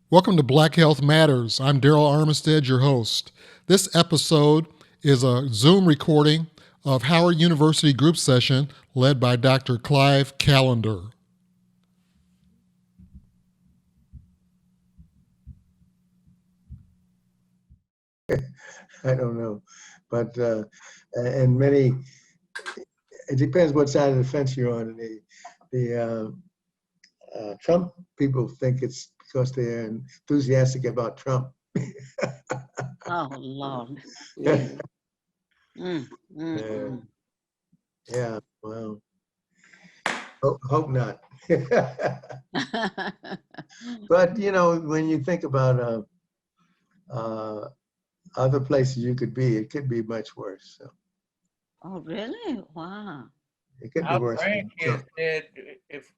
Welcome to Black Health Matters. I'm Daryl Armistead, your host. This episode is a Zoom recording of Howard University group session led by Dr. Clive Callender. I don't know, but and many. It depends what side of the fence you're on. The Trump people think it's because they're enthusiastic about Trump. Oh, Lord. Mm, Yeah, yeah, well, hope not. But you know, when you think about other places you could be, it could be much worse. So Oh, really? Wow. it could be Our worse. grandkids said if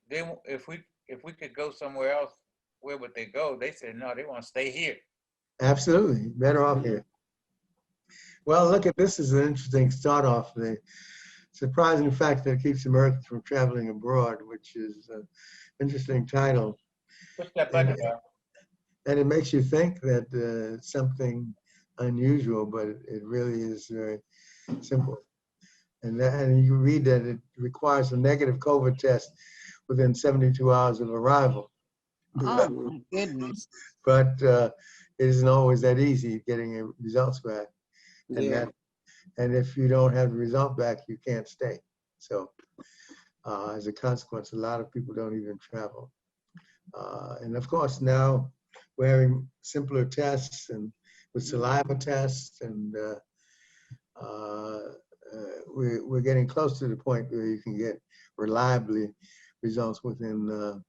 we could go somewhere else, where would they go? They said no, they want to stay here. Absolutely, better off here. Well, look at this as an interesting start off. The surprising fact that keeps Americans from traveling abroad, which is an interesting title. Push that button, bro. And it makes you think that something unusual, but it really is very simple. And you read that it requires a negative COVID test within 72 hours of arrival. Oh, my goodness. But it isn't always that easy getting results back. And if you don't have the result back, you can't stay. So as a consequence, a lot of people don't even travel. And of course, now we're having simpler tests and with saliva tests, and we're getting close to the point where you can get reliably results within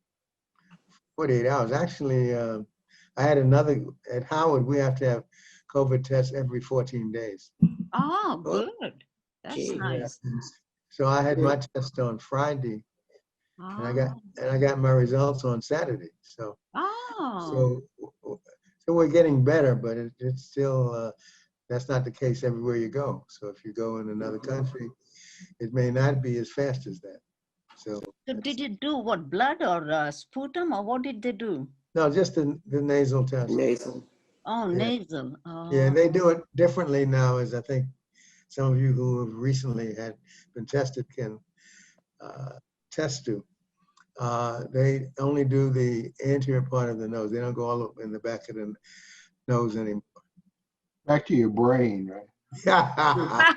48 hours. Actually, I had another, at Howard, we have to have COVID tests every 14 days. Oh, good. That's nice. So I had my test on Friday, and I got my results on Saturday. So we're getting better, but it's still that's not the case everywhere you go. So if you go in another country, it may not be as fast as that. So did you do what, blood or sputum, or what did they do? no, just the nasal test. Nasal. Oh, nasal. Oh. Yeah, and they do it differently now, as I think some of you who have recently had been tested can test to. They only do the anterior part of the nose. They don't go all up in the back of the nose anymore. Back to your brain, right? Yeah.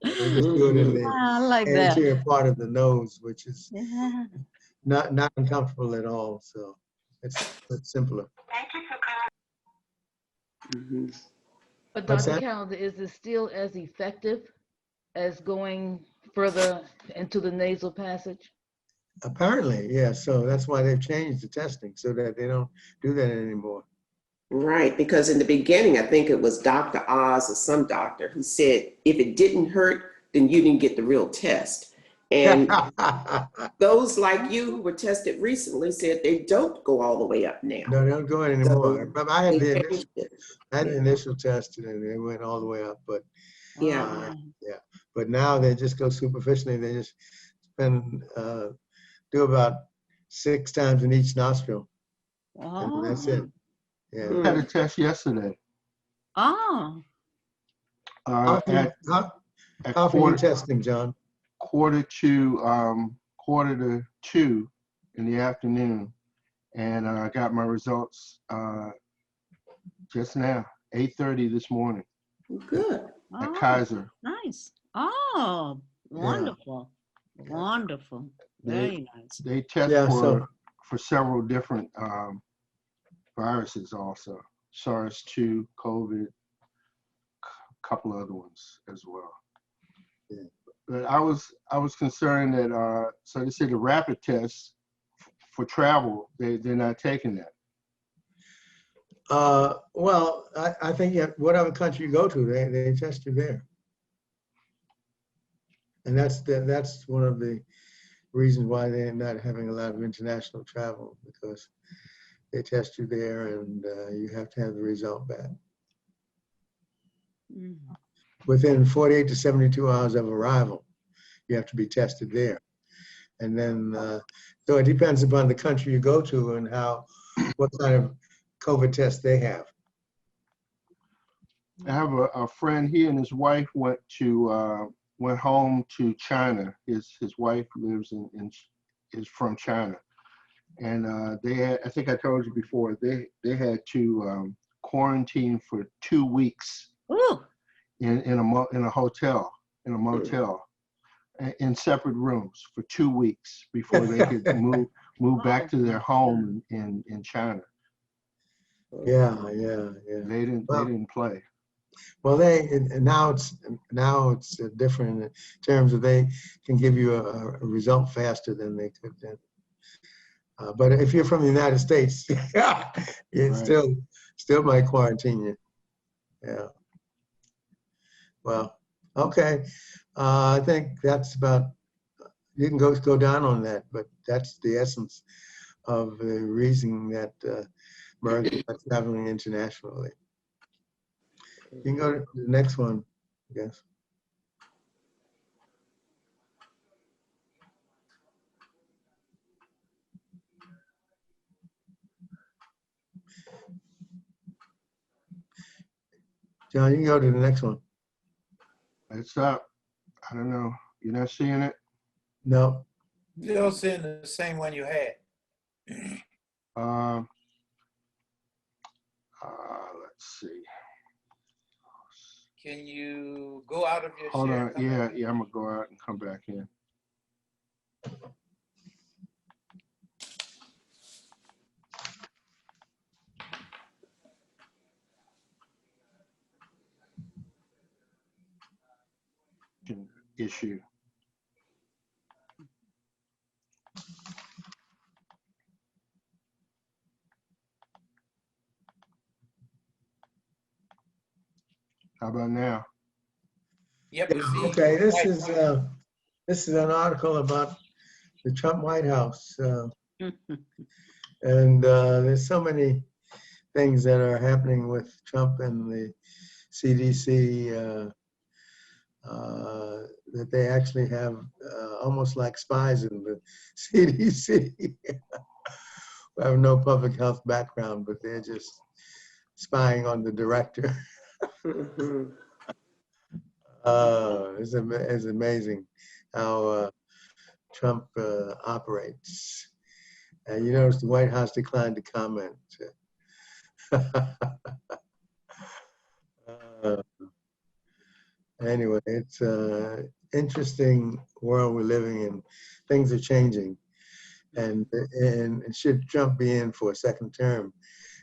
They just do it in the I like that. anterior part of the nose, which is Yeah. not uncomfortable at all. So it's simpler. Mhm. But What's Dr. that? Callender, is it still as effective as going further into the nasal passage? Apparently, yeah. So that's why they've changed the testing so that they don't do that anymore. Right, because in the beginning, I think it was Dr. Oz or some doctor who said, if it didn't hurt, then you didn't get the real test. And those like you who were tested recently said they don't go all the way up now. No, they don't go in anymore. But I had They the changed it. initial test and they went all the way up. But Yeah. but now they just go superficially. They just spend do about 6 times in each nostril, and that's it. Yeah. I had a test yesterday. Oh. How At often are you testing, John? quarter to 2 in the afternoon, and I got my results just now, 8:30 this morning Good. at Kaiser. Nice. Oh, wonderful. Wonderful. Very nice. They test for several different viruses also, SARS-2, COVID, a couple other ones as well. Yeah. But I was concerned that so they said the rapid tests for travel, they're not taking that. Well, I think whatever country you go to, they test you there, and that's one of the reasons why they're not having a lot of international travel, because they test you there and you have to have the result back within 48 to 72 hours of arrival. You have to be tested there, and then so it depends upon the country you go to and how what kind of COVID test they have. I have a friend. He and his wife went home to China. His wife lives is from China, and they had, I think I told you before, they had to quarantine for 2 weeks Ooh, in a hotel, in a motel, in separate rooms for 2 weeks before they could move back to their home in China. Yeah. They didn't play. Well, now it's different in terms of they can give you a result faster than they could then. But if you're from the United States, it Right. still might quarantine you. Yeah. Well, okay. I think that's about. You can go down on that, but that's the essence of the reason that Americans are traveling internationally. You can go to the next one, I guess. John, you can go to the next one. It's up. I don't know. You're not seeing it? No. Still seeing the same one you had. Let's see. Can you go out of your Hold share? on. and come Yeah, back? I'm gonna go out and come back in. Issue. How about now? Yep. we see Okay, you. this is an article about the Trump White House, and there's so many things that are happening with Trump and the CDC that they actually have almost like spies in the CDC. who have no public health background, but they're just spying on the director. Mhm. It's amazing how Trump operates. You notice the White House declined to comment. Anyway, it's an interesting world we're living in. Things are changing. And should Trump be in for a second term,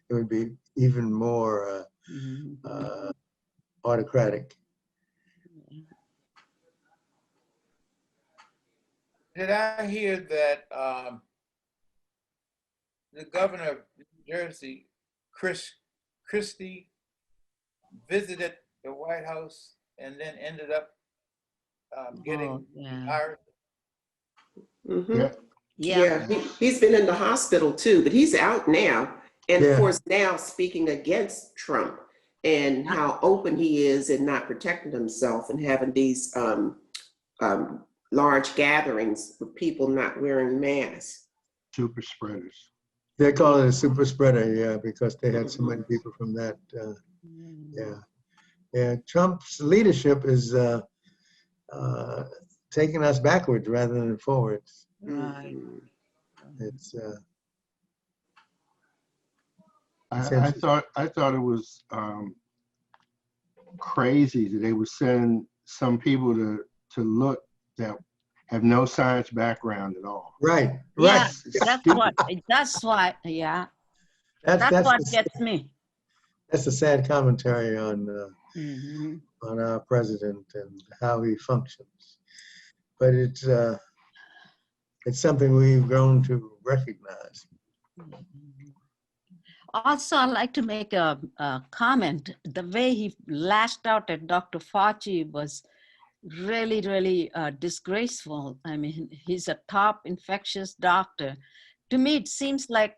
it would be even more autocratic. Did I hear that the governor of New Jersey, Christie, visited the White House and then ended up getting yeah. fired? Mhm. Yeah. Yeah, he's been in the hospital too, but he's out now. And of Yeah. course, now speaking against Trump and how open he is and not protecting himself and having these large gatherings with people not wearing masks. Super spreaders. They call it a super spreader, yeah, because they had so many people from that. Yeah. Trump's leadership is taking us backwards rather than forwards. Right. Mhm. It's I thought it was crazy that they would send some people to look that have no science background at all. right. Yeah, Right. that's why, yeah. That's What gets me. that's a sad commentary on Mhm. on our president and how he functions. But it's something we've grown to recognize. Also, I'd like to make a comment. The way he lashed out at Dr. Fauci was really, really disgraceful. I mean, he's a top infectious doctor. To me, it seems like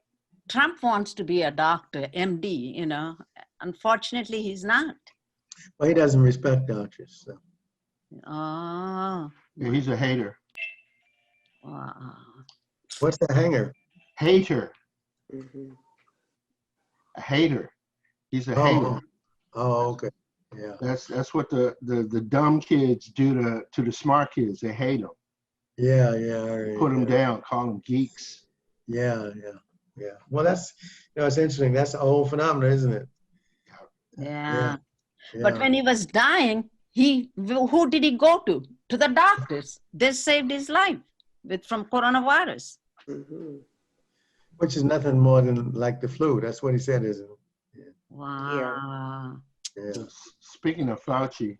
Trump wants to be a doctor, MD, you know. Unfortunately, he's not. Well, he doesn't respect doctors. So. Oh, Yeah, he's a hater. wow. What's the hanger? Hater. Mhm. a hater. He's a Oh, hater. oh, okay. Yeah, That's what the dumb kids do to the smart kids. They hate them, yeah, yeah. All right, put them yeah. down, call them geeks. Yeah, yeah, yeah. Well, that's, it's interesting. That's a whole phenomenon, isn't it? Yeah. Yeah, But yeah. when he was dying, who did he go to? To the doctors. They saved his life from coronavirus. Mhm. Which is nothing more than like the flu. That's what he said, isn't it? Wow. Yeah. Speaking of Fauci,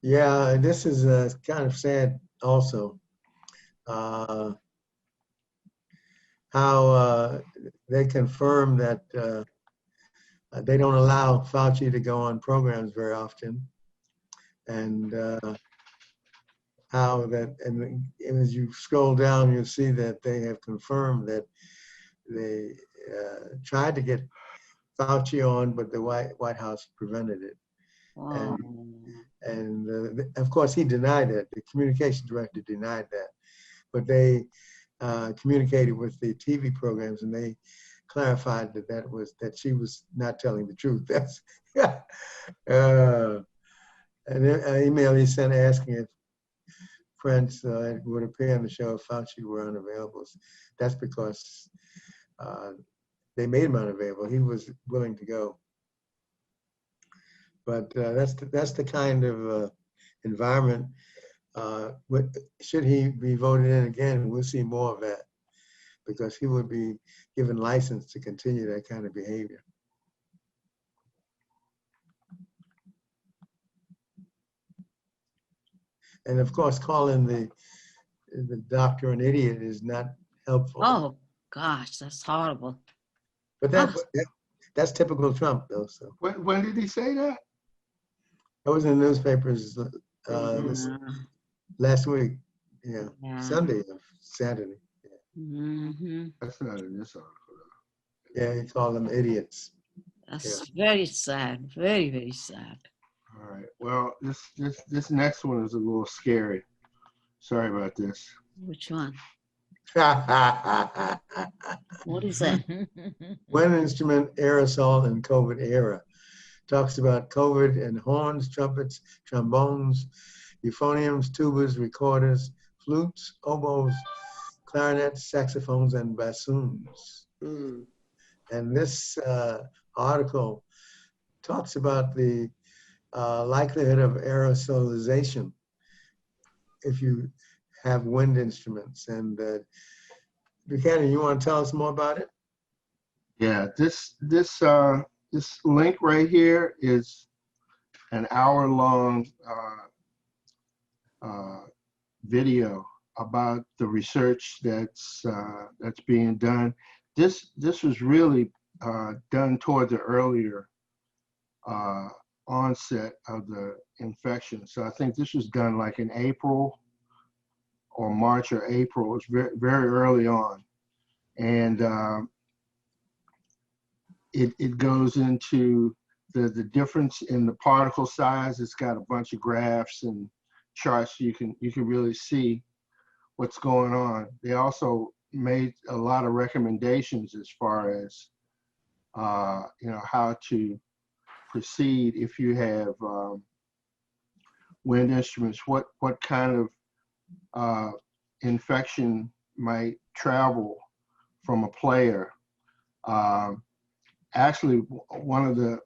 Yeah, and this is kind of sad also. Uh, how they confirm that they don't allow Fauci to go on programs very often. And how that, and as you scroll down, you'll see that they have confirmed that they tried to get Fauci on, but the White House prevented it. Wow. And of course, he denied that. The communication director denied that. But they communicated with the TV programs, and they clarified that she was not telling the truth. That's an email he sent asking if friends would appear on the show if Fauci were unavailable. That's because they made him unavailable. He was willing to go. But that's the kind of environment. Should he be voted in again, we'll see more of that, because he would be given license to continue that kind of behavior. And of course, calling the doctor an idiot is not helpful. Oh, gosh, that's horrible. But that's typical Trump, though. So when did he say that? that was in the newspapers this Yeah. last week. Yeah, Yeah. Sunday or Saturday. Mhm. That's not in this article. Yeah, he called them idiots. That's very sad. Very, very sad. All right. Well, this next one is a little scary. Sorry about this. Which one? Wind What is that? instrument aerosol in COVID era. Talks about COVID and horns, trumpets, trombones, euphoniums, tubas, recorders, flutes, oboes, clarinets, saxophones, and bassoons. Mm. And this article talks about the likelihood of aerosolization if you have wind instruments. And Buchanan, you want to tell us more about it? Yeah, this link right here is an hour-long video about the research that's being done. This was really done toward the earlier onset of the infection. So I think this was done like in April or March or April. It was very, very early on. And it goes into the difference in the particle size. It's got a bunch of graphs and charts. You can really see what's going on. They also made a lot of recommendations as far as how to proceed if you have wind instruments. What kind of infection might travel from a player? Actually, one of the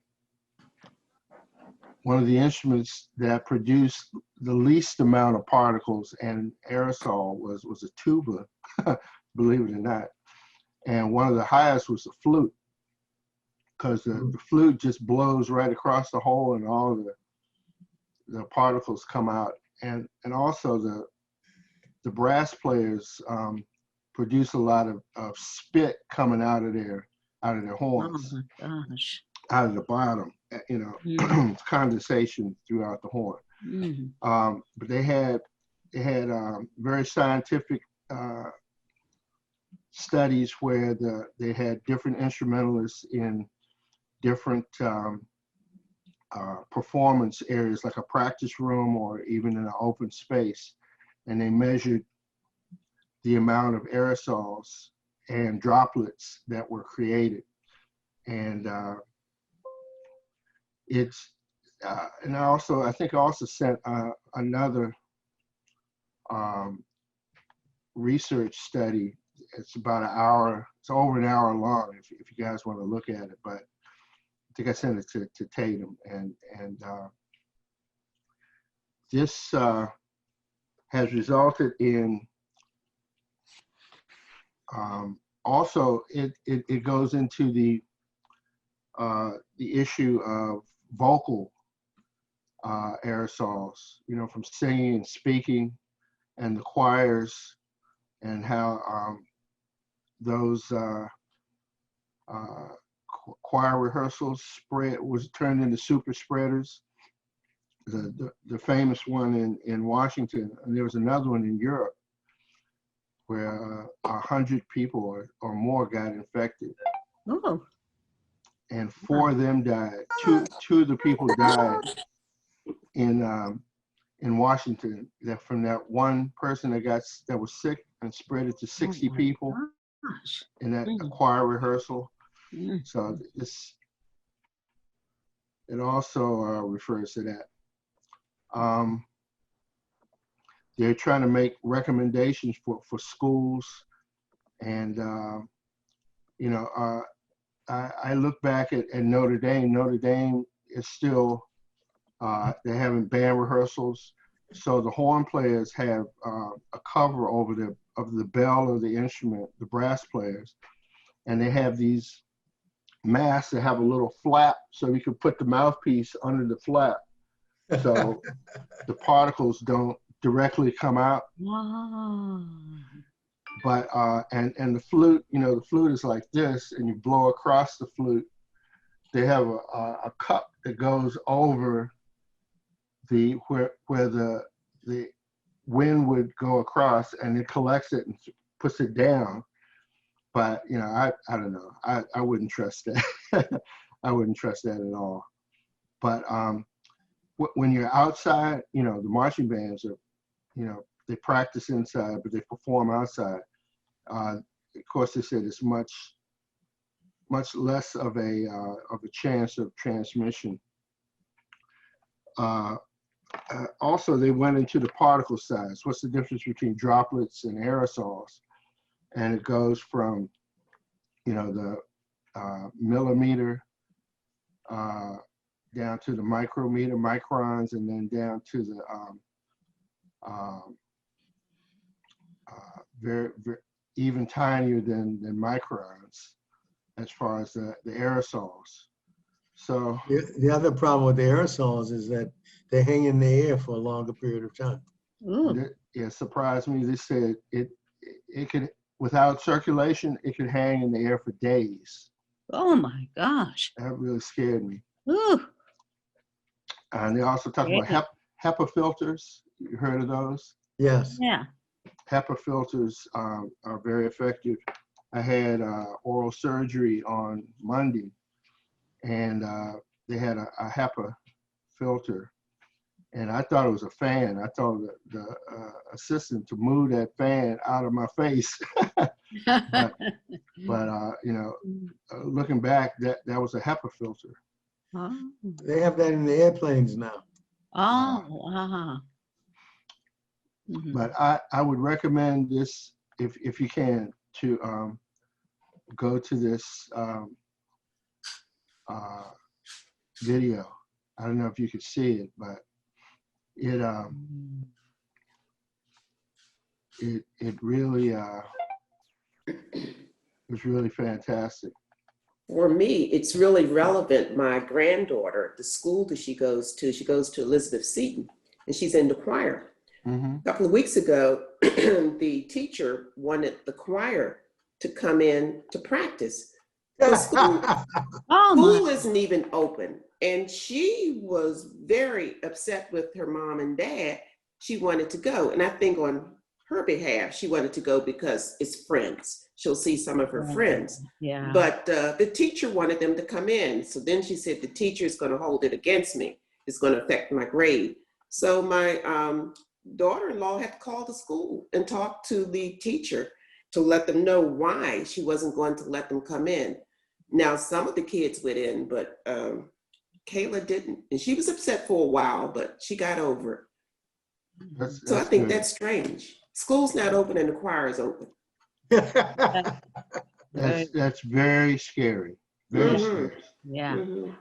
instruments that produced the least amount of particles and aerosol was a tuba, believe it or not. And one of the highest was the flute, because the flute just blows right across the hole and all the particles come out. And also the brass players produce a lot of spit coming out of their horns. Oh my gosh. Out of the bottom, condensation throughout the horn. Mhm. But they had very scientific studies where they had different instrumentalists in different performance areas, like a practice room or even in an open space, and they measured the amount of aerosols and droplets that were created. And and I think I also sent another research study. It's about an hour, it's over an hour long if you guys want to look at it, but I think I sent it to Tatum, and this has resulted in also it goes into the issue of vocal aerosols, from singing and speaking, and the choirs, and how those choir rehearsals was turned into super spreaders. The famous one in Washington, and there was another one in Europe where 100 people or more got infected. Oh, And 4 of them died. Two of the people died in Washington, that from that one person that was sick and spread it to 60 people gosh. in that choir rehearsal. Mm. So it also refers to that. They're trying to make recommendations for schools, and I look back at Notre Dame. Notre Dame is still they're having band rehearsals, so the horn players have a cover over the bell of the instrument, the brass players, and they have these masks that have a little flap, so you can put the mouthpiece under the flap, so the particles don't directly come out. Wow. But and the flute, the flute is like this, and you blow across the flute. They have a cup that goes over where the wind would go across, and it collects it and puts it down. But I don't know. I wouldn't trust that. I wouldn't trust that at all. But when you're outside, the marching bands are, they practice inside, but they perform outside. Of course, they said it's much less of a chance of transmission. Also, they went into the particle size. What's the difference between droplets and aerosols? And it goes from, the millimeter down to the micrometer, microns, and then down to the very, very even tinier than microns as far as the aerosols. So The other problem with the aerosols is that they hang in the air for a longer period of time. Ooh. it surprised me. They said it could, without circulation, it could hang in the air for days. Oh my gosh. That really scared me. Ooh. And they also talk Yeah. about HEPA filters. You heard of those? Yes. Yeah. HEPA filters are very effective. I had oral surgery on Monday, and they had a HEPA filter, and I thought it was a fan. I told the assistant to move that fan out of my face. but looking back, that was a HEPA filter. Oh. They have that in the airplanes now. Oh, wow. Mhm. But I would recommend this, if you can, to go to this video. I don't know if you could see it, but it really was really fantastic. For me, it's really relevant. My granddaughter, the school that she goes to Elizabeth Seton, and she's in the choir. Mm-hmm. A couple of weeks ago, the teacher wanted the choir to come in to practice. The school Oh school my. isn't even open. And she was very upset with her mom and dad. She wanted to go. And I think on her behalf, she wanted to go because it's friends. She'll see some of her friends. Yeah. But the teacher wanted them to come in. So then she said, the teacher is going to hold it against me. It's going to affect my grade. So my daughter-in-law had to call the school and talk to the teacher to let them know why she wasn't going to let them come in. Now, some of the kids went in, but Kayla didn't. And she was upset for a while, but she got over it. So I think good. that's strange. School's not open and the choir is open. That's very scary. Very Mhm. scary. Yeah. Mhm.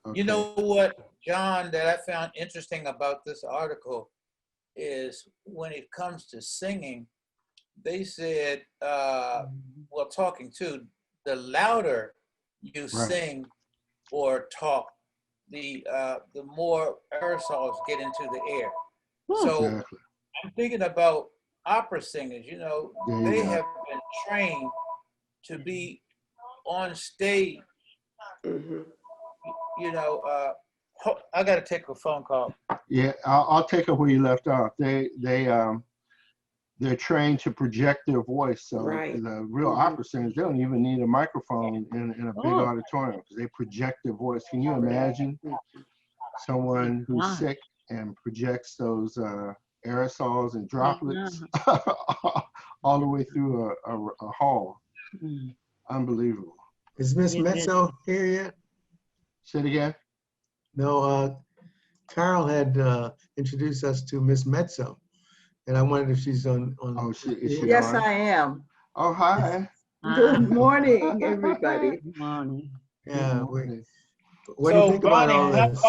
Okay. You know what, John, that I found interesting about this article is when it comes to singing, they said, well, talking too, the louder you Right. sing or talk, the more aerosols get into the air. So Exactly. I'm thinking about opera singers, you know, There you they go. have been trained to be on stage, Mhm. you know. I got to take a phone call. Yeah, I'll take it where you left off. They're trained to project their voice. So Right. the real Mhm. opera singers, they don't even need a microphone in a big Oh. auditorium because they project their voice. Can you imagine someone who's Wow. sick and projects those aerosols and droplets all the way through a hall? Mm. Unbelievable. Is Miss It is. Mezzo here yet? Say it again. No, Carol had introduced us to Miss Mezzo, and I wondered if she's on. Oh, is she Yes, on? I am. Oh, hi. Good morning, everybody. Good morning. Yeah. Good morning. What do you So, think about all Bonnie, this?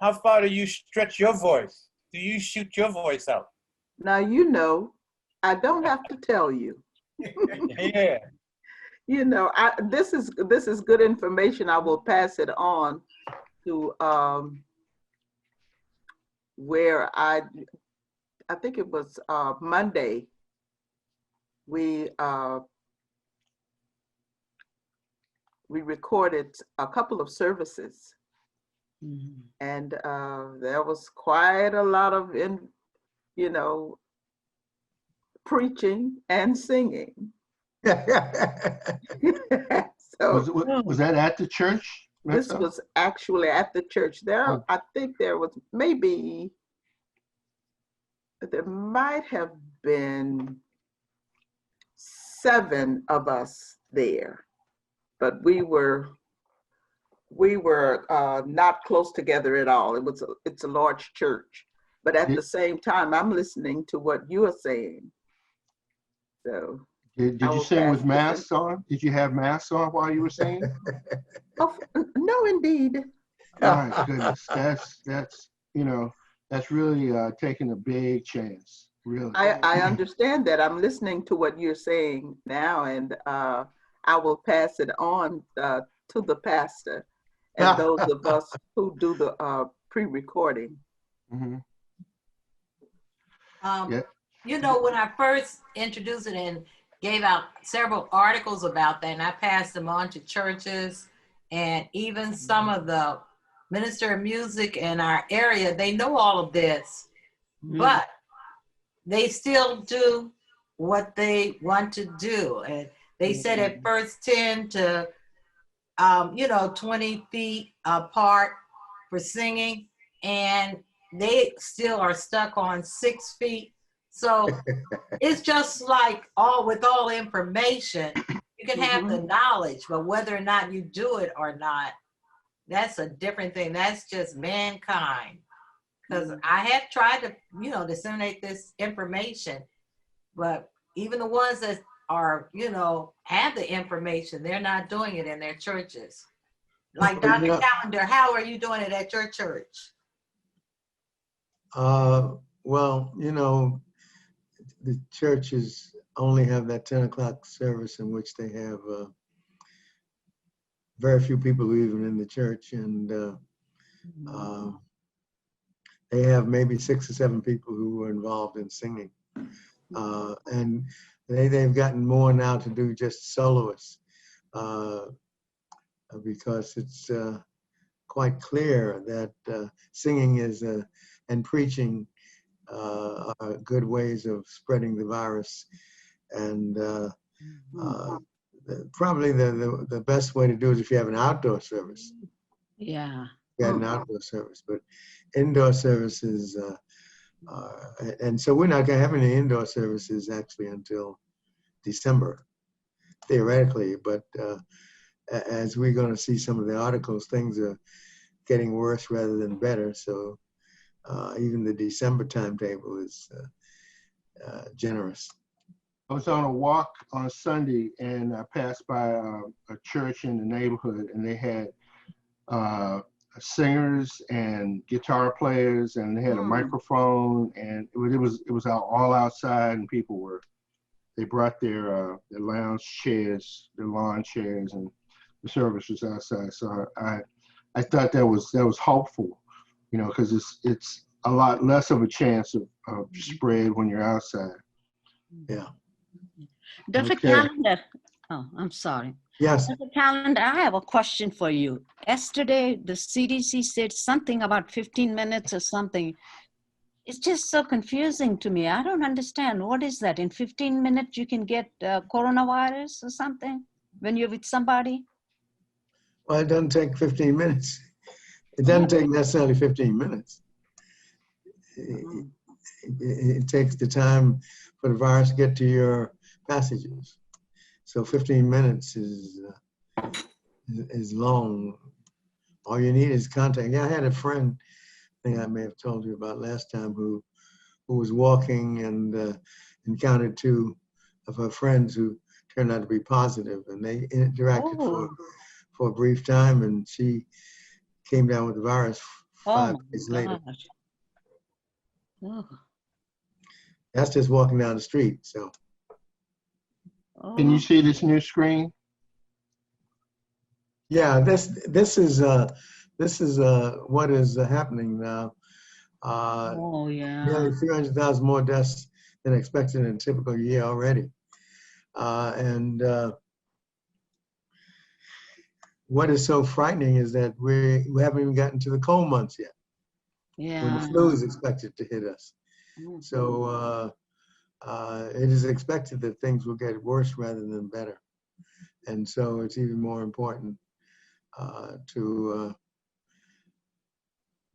how far do you stretch your voice? Do you shoot your voice out? Now, you know, I don't have to tell you. Yeah. You know, this is good information. I will pass it on to where I think it was Monday. We recorded a couple of services, Mhm. and there was quite a lot of preaching and singing. So Was that at the church? this Mezzo? was actually at the church. Oh. I think there might have been 7 of us there, but we were not close together at all. It's a large church, but at the same time, I'm listening to what you are saying. So Did I you will sing with pass this masks on? Did you have masks on while you were singing? Oh, no, indeed. My goodness, that's that's really taking a big chance. Really. I understand that. I'm listening to what you're saying now, and I will pass it on to the pastor and those of us who do the pre-recording. Mhm. Um, Yeah. when I first introduced it and gave out several articles about that, and I passed them on to churches and even some of the minister of music in our area, they know all of this, but they still do what they want to do. And they said at first 10 to 20 feet apart for singing, and they still are stuck on 6 feet. So it's just like with all information, you can have the knowledge, but whether or not you do it or not, that's a different thing. That's just mankind. Because I have tried to, disseminate this information, but even the ones that are, have the information, they're not doing it in their churches. Like Dr. Calendar, how are you doing it at your church? Well, the churches only have that 10 o'clock service in which they have very few people even in the church, and they have maybe 6 or 7 people who are involved in singing, and they've gotten more now to do just soloists, because it's quite clear that singing and preaching are good ways of spreading the virus, and probably the best way to do it is if you have an outdoor service. Yeah. You had an outdoor service, but indoor services And so we're not going to have any indoor services actually until December, theoretically. But as we're going to see some of the articles, things are getting worse rather than better. So even the December timetable is generous. I was on a walk on Sunday and I passed by a church in the neighborhood, and they had singers and guitar players, and they had a microphone, and it was all outside, and they brought their lounge chairs, their lawn chairs, and the service was outside. So I thought that was hopeful, you know, because it's a lot less of a chance of spread when you're outside. Yeah. Dr. Okay. Callender, oh, I'm sorry. Yes. Dr. Callender, I have a question for you. Yesterday, the CDC said something about 15 minutes or something. It's just so confusing to me. I don't understand. What is that? In 15 minutes, you can get coronavirus or something when you're with somebody? Well, it doesn't take 15 minutes. It doesn't take necessarily 15 minutes. It takes the time for the virus to get to your passages. So 15 minutes is long. All you need is contact. Yeah, I had a friend, I think I may have told you about last time, who was walking and encountered two of her friends who turned out to be positive, and they interacted for a brief time, and she came down with the virus 5 days later. Oh. That's just walking down the street. So Can you see this new screen? yeah, this is what is happening now. Nearly 300,000 more deaths than expected in a typical year already. And what is so frightening is that we haven't even gotten to the cold months yet, when the flu is expected to hit us. So it is expected that things will get worse rather than better. And so it's even more important to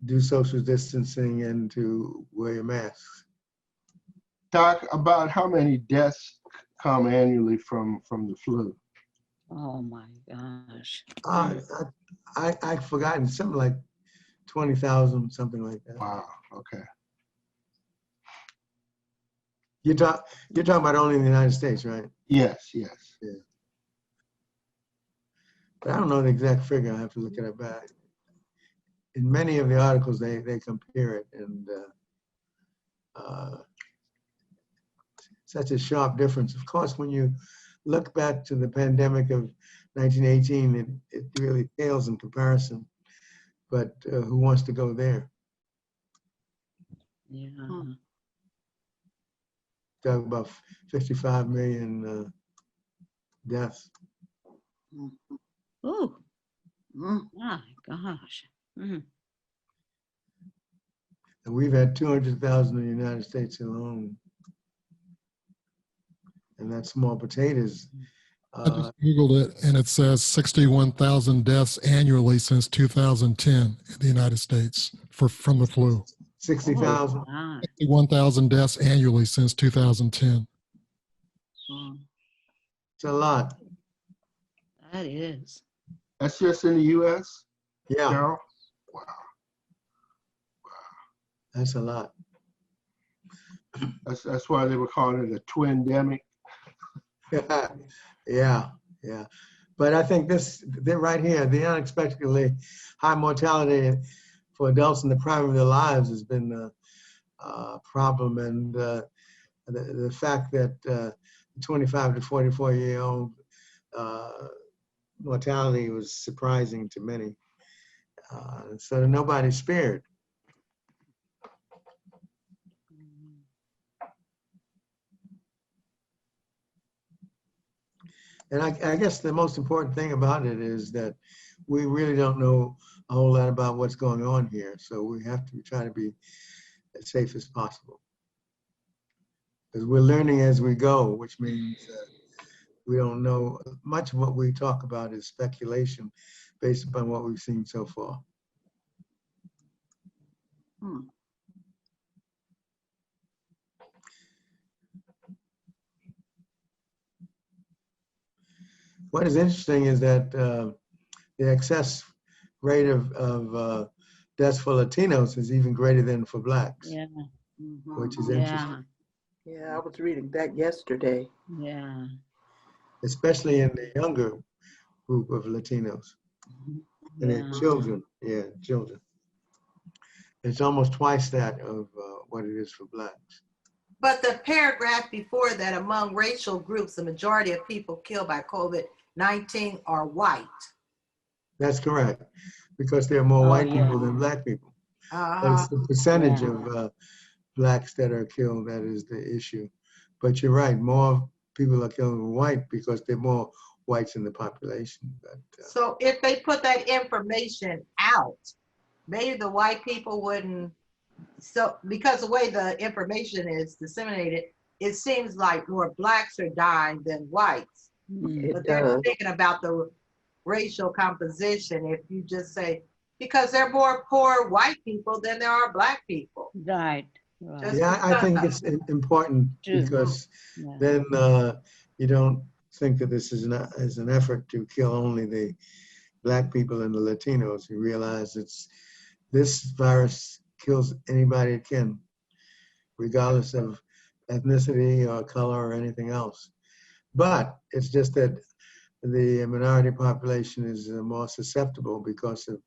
do social distancing and to wear your masks. Talk about how many deaths come annually from the flu. Oh my gosh. I've forgotten, something like 20,000, something like that. Wow, okay. You're talking about only in the United States, right? Yes, yes. Yeah. But I don't know the exact figure. I have to look it up back. In many of the articles, they compare it, and such a sharp difference. Of course, when you look back to the pandemic of 1918, it really pales in comparison. But who wants to go there? Yeah. Talk about 55 million deaths. Oh, my gosh. And we've had 200,000 in the United States alone. And that's small potatoes. I just Googled it, and it says 61,000 deaths annually since 2010 in the United States from the flu. 60,000. 61,000 deaths annually since 2010. It's a lot. That is. That's just in the U.S.? Yeah. Carol? Wow. That's a lot. That's why they were calling it a twindemic. Yeah. But I think they're right here, the unexpectedly high mortality for adults in the prime of their lives has been a problem. And the fact that 25 to 44-year-old mortality was surprising to many. So nobody's spared. And I guess the most important thing about it is that we really don't know a whole lot about what's going on here. So we have to try to be as safe as possible. Because we're learning as we go, which means we don't know. Much of what we talk about is speculation based upon what we've seen so far. what is interesting is that the excess rate of deaths for Latinos is even greater than for blacks, Yeah. which is Yeah. interesting, Yeah, I was reading that yesterday. Yeah. especially in the younger group of Latinos and their Yeah. children. Yeah, children. It's almost twice that of what it is for blacks. But the paragraph before that, among racial groups, the majority of people killed by COVID-19 are white. That's correct, because there are more Oh, white yeah. people than black people. But Uh-huh. it's the percentage Yeah. of blacks that are killed that is the issue. But you're right, more people are killed than white because there are more whites in the population. But So if they put that information out, maybe the white people wouldn't. So because the way the information is disseminated, it seems like more blacks are dying than whites. Mm. It But they're does. thinking about the racial composition. If you just say, because there are more poor white people than there are black people. Right. Right. Just yeah, I think because. it's important True. because Yeah. then you don't think that this is an effort to kill only the black people and the Latinos. You realize this virus kills anybody it can, regardless of ethnicity or color or anything else. But it's just that the minority population is more susceptible because of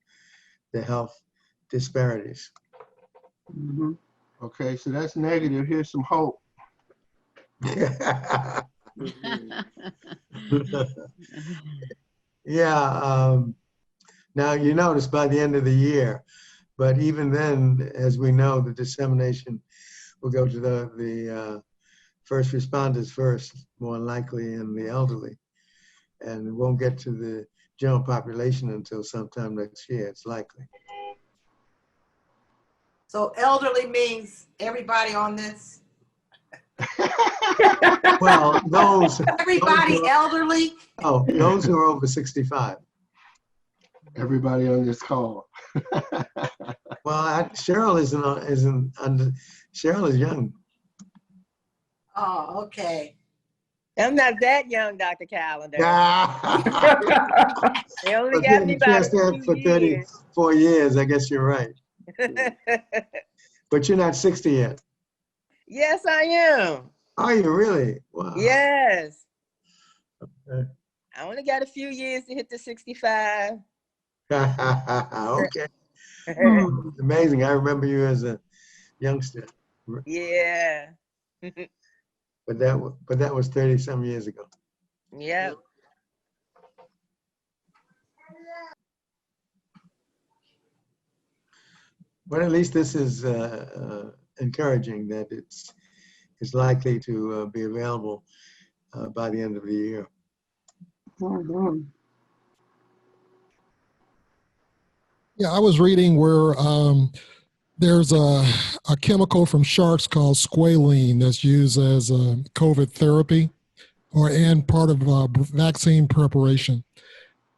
the health disparities. Mhm. Okay, so that's negative. Here's some hope. Yeah. Now, you notice by the end of the year, but even then, as we know, the dissemination will go to the first responders first, more likely, and the elderly. And it won't get to the general population until sometime next year, it's likely. So elderly means everybody on this. Well, Everybody elderly. those who are over 65. Everybody on this call. Well, Cheryl isn't under. Cheryl is young. Oh, okay. I'm not that young, Dr. Calendar. They only But got then me you about passed that a for few years. 34 years. I guess you're right. But you're not 60 yet. Yes, I am. Are you really? Wow. Yes. Okay. I only got a few years to hit the 65. Okay. Amazing. I remember you as a youngster. Yeah. But that was 30 some years ago. Yep. But at least this is encouraging that it's likely to be available by the end of the year. Mhm. Yeah, I was reading where there's a chemical from sharks called squalene that's used as a COVID therapy and part of vaccine preparation.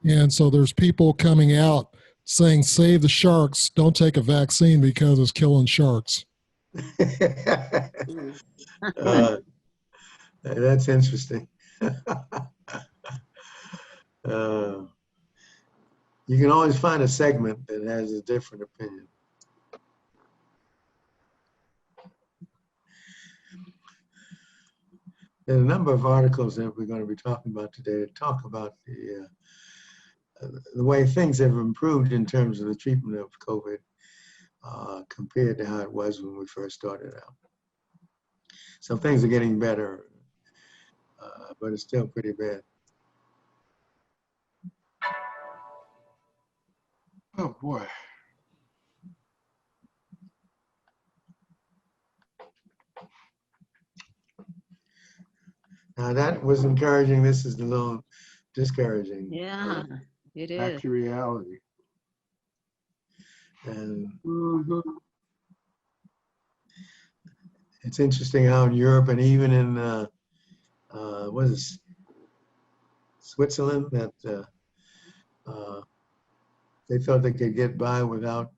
And so there's people coming out saying, save the sharks, don't take a vaccine because it's killing sharks. That's interesting. You can always find a segment that has a different opinion. There's a number of articles that we're going to be talking about today that talk about the way things have improved in terms of the treatment of COVID compared to how it was when we first started out. So things are getting better, but it's still pretty bad. Oh boy. Now that was encouraging. This is a little discouraging. Yeah, it Back is. to reality. And Mhm. it's interesting how in Europe and even in what is it, Switzerland, that they thought they could get by without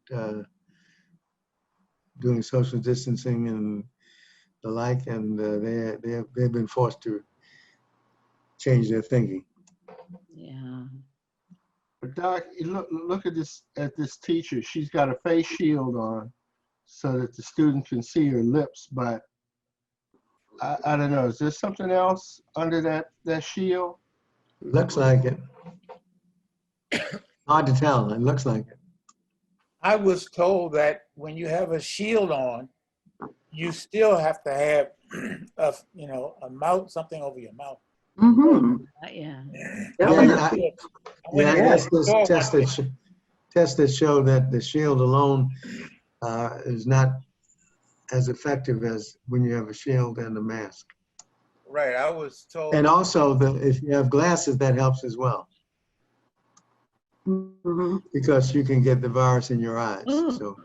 doing social distancing and the like, and they've been forced to change their thinking. Yeah. But Doc, you look at this teacher. She's got a face shield on so that the student can see her lips, but I don't know. Is there something else under that shield? Looks like it. Hard to tell. It looks like it. I was told that when you have a shield on, you still have to have a mouth, something over your mouth. Mm-hmm. Yeah. Yeah, that's this test that showed that the shield alone is not as effective as when you have a shield and a mask. Right, I was told. And also, if you have glasses, that helps as well. Mm-hmm. Because you can get the virus in your eyes. Ooh. So,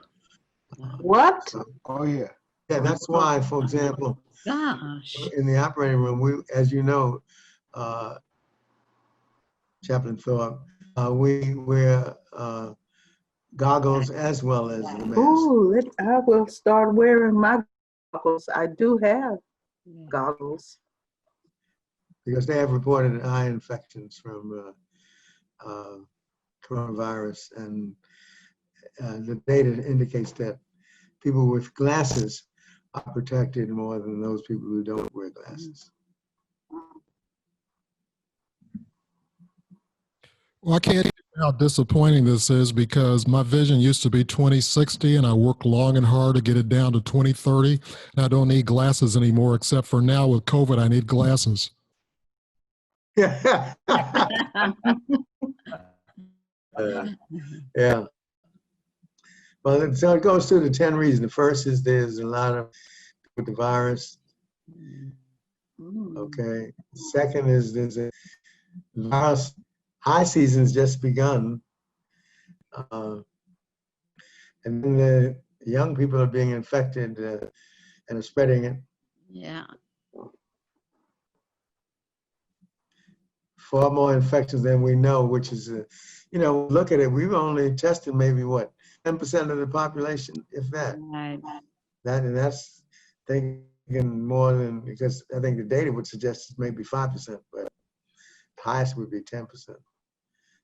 What? Oh yeah. yeah, that's why, for example, Gosh. in the operating room, we, as you know, Chaplain Thorpe, we wear goggles as well as the mask. Ooh, I will start wearing my goggles. I do have goggles. Because they have reported eye infections from coronavirus, and the data indicates that people with glasses are protected more than those people who don't wear glasses. Well, I can't tell you how disappointing this is because my vision used to be 20/60 and I worked long and hard to get it down to 20/30. And I don't need glasses anymore, except for now with COVID, I need glasses. Yeah. Yeah. Well, so it goes through the 10 reasons. The first is there's a lot of with the virus. Okay. Second is there's a virus. High season's just begun. And then the young people are being infected and are spreading it. Yeah. Far more infections than we know, which is, look at it. We've only tested maybe what, 10% of the population, if that. Right. That's thinking more than, because I think the data would suggest it's maybe 5%, but highest would be 10%.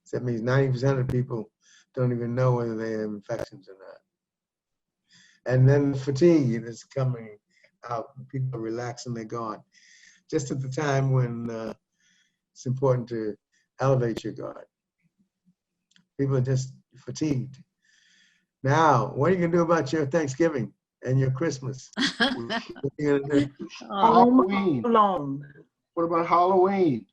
So that means 90% of people don't even know whether they have infections or not. And then fatigue is coming out. People are relaxing their guard. Just at the time when it's important to elevate your guard. People are just fatigued. Now, what are you going to do about your Thanksgiving and your Christmas? What are you going to do? Halloween. Alone. What about Halloween?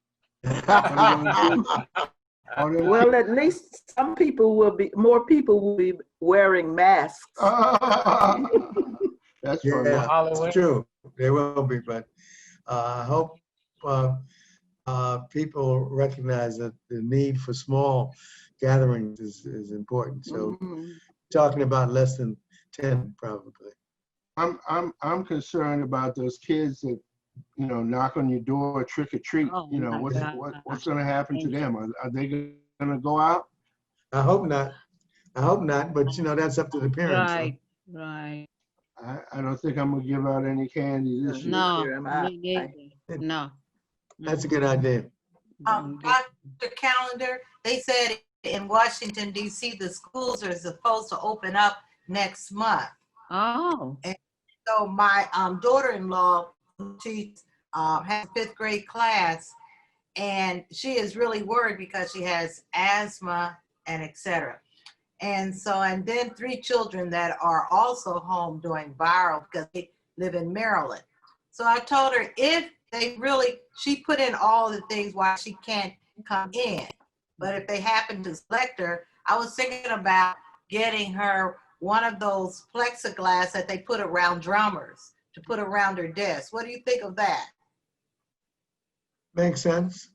Well, at least more people will be wearing masks. That's Yeah, funny. it's true. There will be, but I hope people recognize that the need for small gatherings is important. So talking about less than 10 probably. I'm concerned about those kids that knock on your door, trick or treat. Oh, What's going to happen to them? Are they going to go out? I hope not. But that's up to the parents. Right. Right. I don't think I'm going to give out any candy this year. No. Neither am I. Me neither. No. That's a good idea. Dr. Calendar, they said in Washington, D.C., the schools are supposed to open up next month. Oh. So my daughter-in-law, she has a 5th grade class, and she is really worried because she has asthma and etc. And then 3 children that are also home doing viral because they live in Maryland. So I told her she put in all the things why she can't come in. But if they happen to select her, I was thinking about getting her one of those plexiglass that they put around drummers to put around her desk. What do you think of that? Makes sense.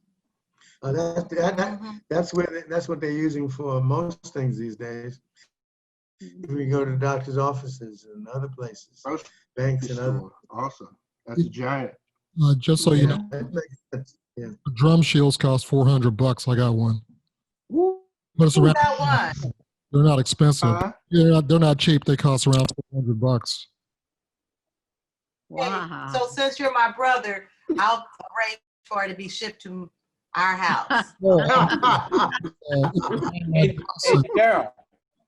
That's what they're using for most things these days. If you go to doctors' offices and other places, banks and other. Awesome. That's a giant. Just so you know, That makes sense. Yeah. drum shields cost $400. I got one. But it's Who around, got one? they're not expensive. Huh? They're not cheap. They cost around $400. Wow. So since you're my brother, I'll arrange for it to be shipped to our house. Hey, Daryl,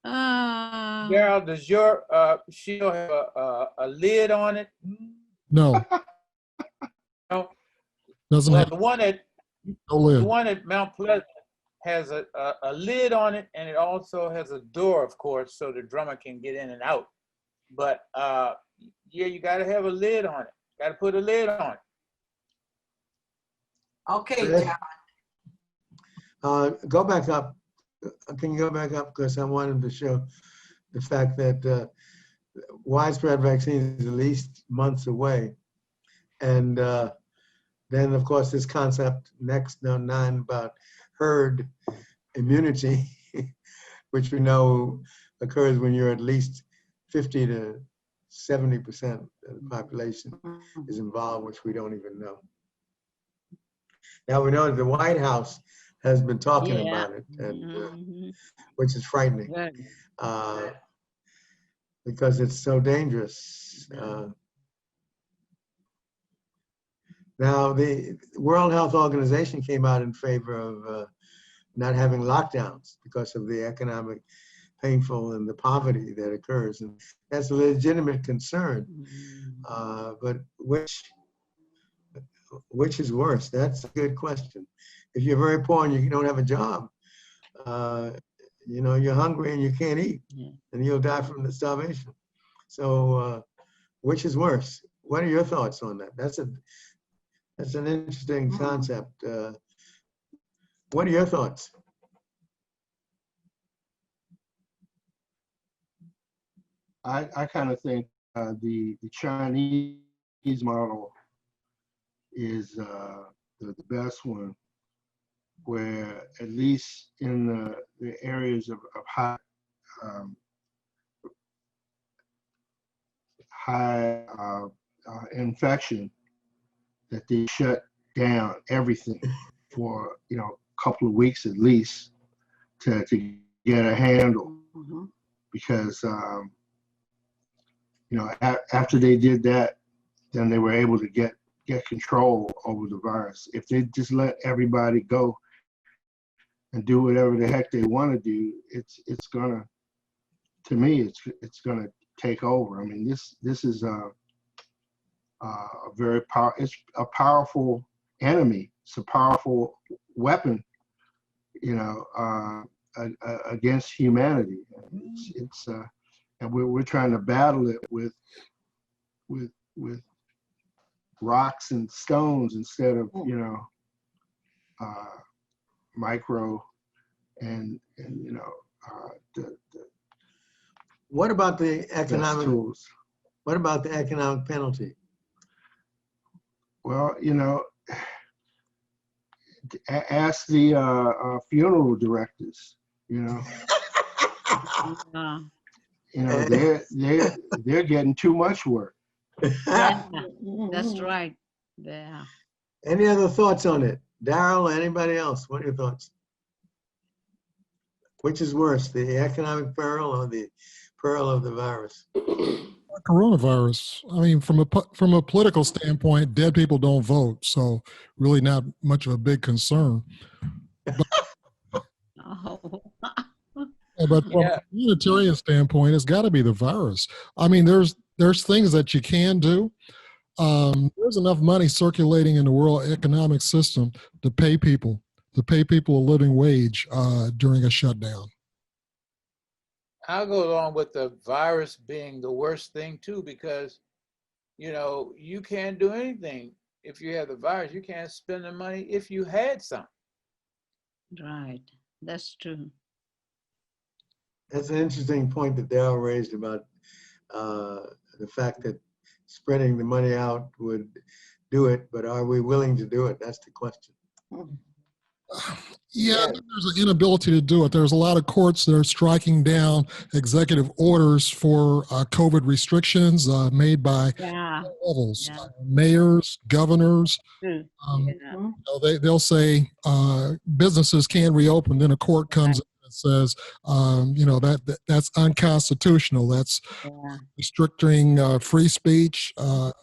Ah, Daryl, does your shield have a lid on it? No, No. doesn't Well, have the one at no lid. Mount Pleasant has a lid on it, and it also has a door, of course, so the drummer can get in and out. But yeah, you got to have a lid on it. Got to put a lid on it. Okay, John. Go back up. Can you go back up? Because I wanted to show the fact that widespread vaccine is at least months away. And then, of course, this concept next, now 9, about herd immunity, which we know occurs when you're at least 50 to 70% of the population is involved, which we don't even know. Now we know that the White House has been talking yeah. about it, and Mhm. which is frightening Good. because it's so dangerous. Now the World Health Organization came out in favor of not having lockdowns because of the economic painful and the poverty that occurs, and that's a legitimate concern. But which is worse? That's a good question. If you're very poor and you don't have a job, you know, you're hungry and you can't eat, and you'll die from the starvation. So, which is worse? What are your thoughts on that? That's an interesting concept. What are your thoughts? I kind of think the Chinese model is the best one, where at least in the areas of high infection, that they shut down everything for a couple of weeks at least to get a handle, because after they did that, then they were able to get control over the virus. If they just let everybody go and do whatever the heck they want to do, it's gonna, to me, it's gonna take over. I mean, this is a it's a powerful enemy. It's a powerful weapon, against humanity. It's and we're trying to battle it with rocks and stones instead of micro and What about the economic tools. What about the economic penalty? Well, ask the funeral directors. They're getting too much work. Yeah, that's right. Yeah. Any other thoughts on it? Daryl, anybody else? What are your thoughts? Which is worse, the economic peril or the peril of the virus? Coronavirus. I mean, from a political standpoint, dead people don't vote, so really not much of a big concern. But from a humanitarian standpoint, it's got to be the virus. I mean, there's things that you can do. There's enough money circulating in the world economic system to pay people a living wage during a shutdown. I'll go along with the virus being the worst thing too, because you can't do anything if you have the virus. You can't spend the money if you had some. Right, that's true. That's an interesting point that Daryl raised about the fact that spreading the money out would do it, but are we willing to do it? That's the question. Yeah, there's an inability to do it. There's a lot of courts that are striking down executive orders for COVID restrictions made by levels, mayors, governors. They'll say businesses can reopen, then a court comes in and says, that's unconstitutional. That's Yeah. restricting free speech,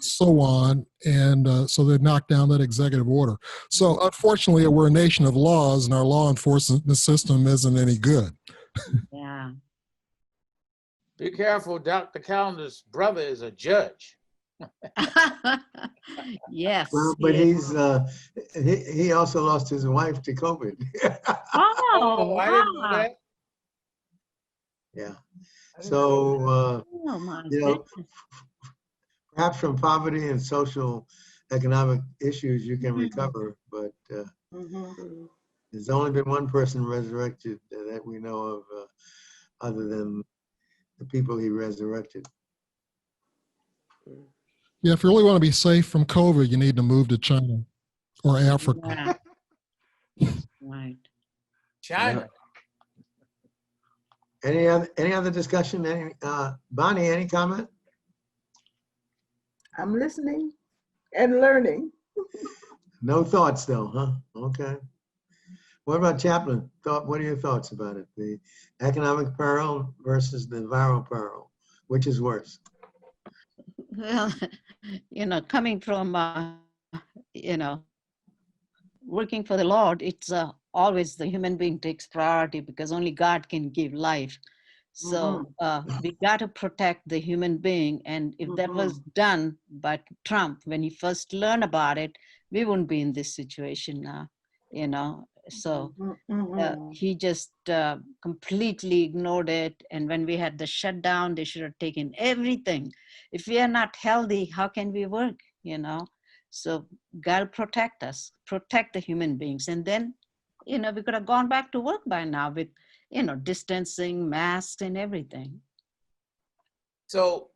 so on. And so they knocked down that executive order. So unfortunately, we're a nation of laws, and our law enforcement system isn't any good. Yeah. Be careful, Dr. Calendar's brother is a judge. Yes. Well, but yes. he also lost his wife to COVID. Oh, I didn't know wow. that. Yeah. I didn't know So, Oh, my you know, goodness. perhaps from poverty and social economic issues you can recover, but there's only been one person resurrected that we know of, other than the people he resurrected. Yeah, if you really want to be safe from COVID, you need to move to China or Africa. Yeah. Right. China. Any other discussion? Bonnie, any comment? I'm listening and learning. No thoughts though, huh? Okay. What about Chaplain? What are your thoughts about it? The economic peril versus the viral peril. Which is worse? Well, coming from, working for the Lord, it's always the human being takes priority because only God can give life. So we got to protect the human being. And if that was done by Trump, when he first learned about it, we wouldn't be in this situation now, So he just completely ignored it. And when we had the shutdown, they should have taken everything. If we are not healthy, how can we work, So God protect us, protect the human beings. And then, we could have gone back to work by now with, distancing, masks and everything. So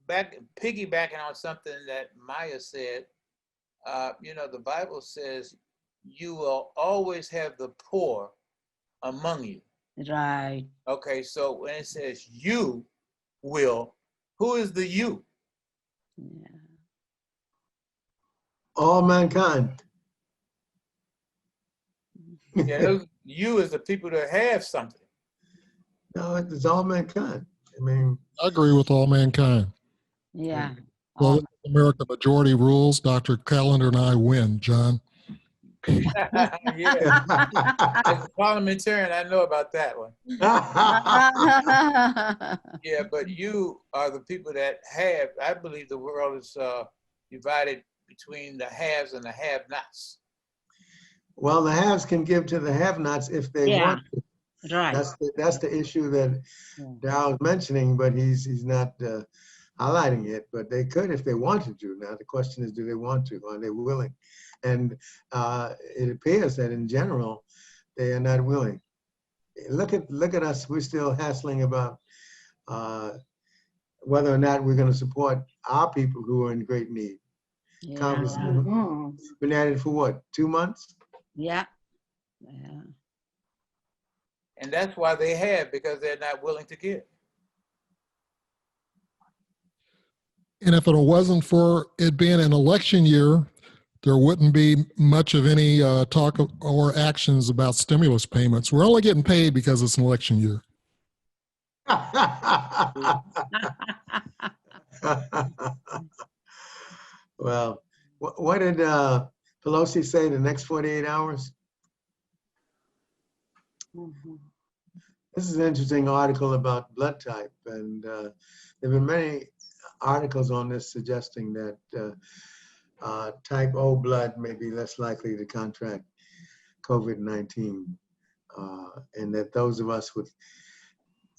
piggybacking on something that Maya said, the Bible says you will always have the poor among you. Right. Okay, so when it says you will, who is the you? Yeah. All mankind. Yeah, you is the people that have something. No, it's all mankind. I mean, I agree with all mankind. Yeah. Well, America majority rules. Dr. Callender and I win, John. Yeah. As a parliamentarian, I know about that one. Yeah, but you are the people that have. I believe the world is divided between the haves and the have-nots. well, the haves can give to the have-nots if they want to. Right. That's the issue that Daryl's mentioning, but he's not highlighting it. But they could if they wanted to. Now the question is, do they want to? Are they willing? And it appears that in general, they are not willing. Look at us. We're still hassling about whether or not we're going to support our people who are in great need. Yeah. Congress been at it for what, 2 months? Yeah. Yeah. And that's why they have, because they're not willing to give. And if it wasn't for it being an election year, there wouldn't be much of any talk or actions about stimulus payments. We're only getting paid because it's an election year. Well, what did Pelosi say the next 48 hours? This is an interesting article about blood type, and there have been many articles on this suggesting that type O blood may be less likely to contract COVID-19, and that those of us with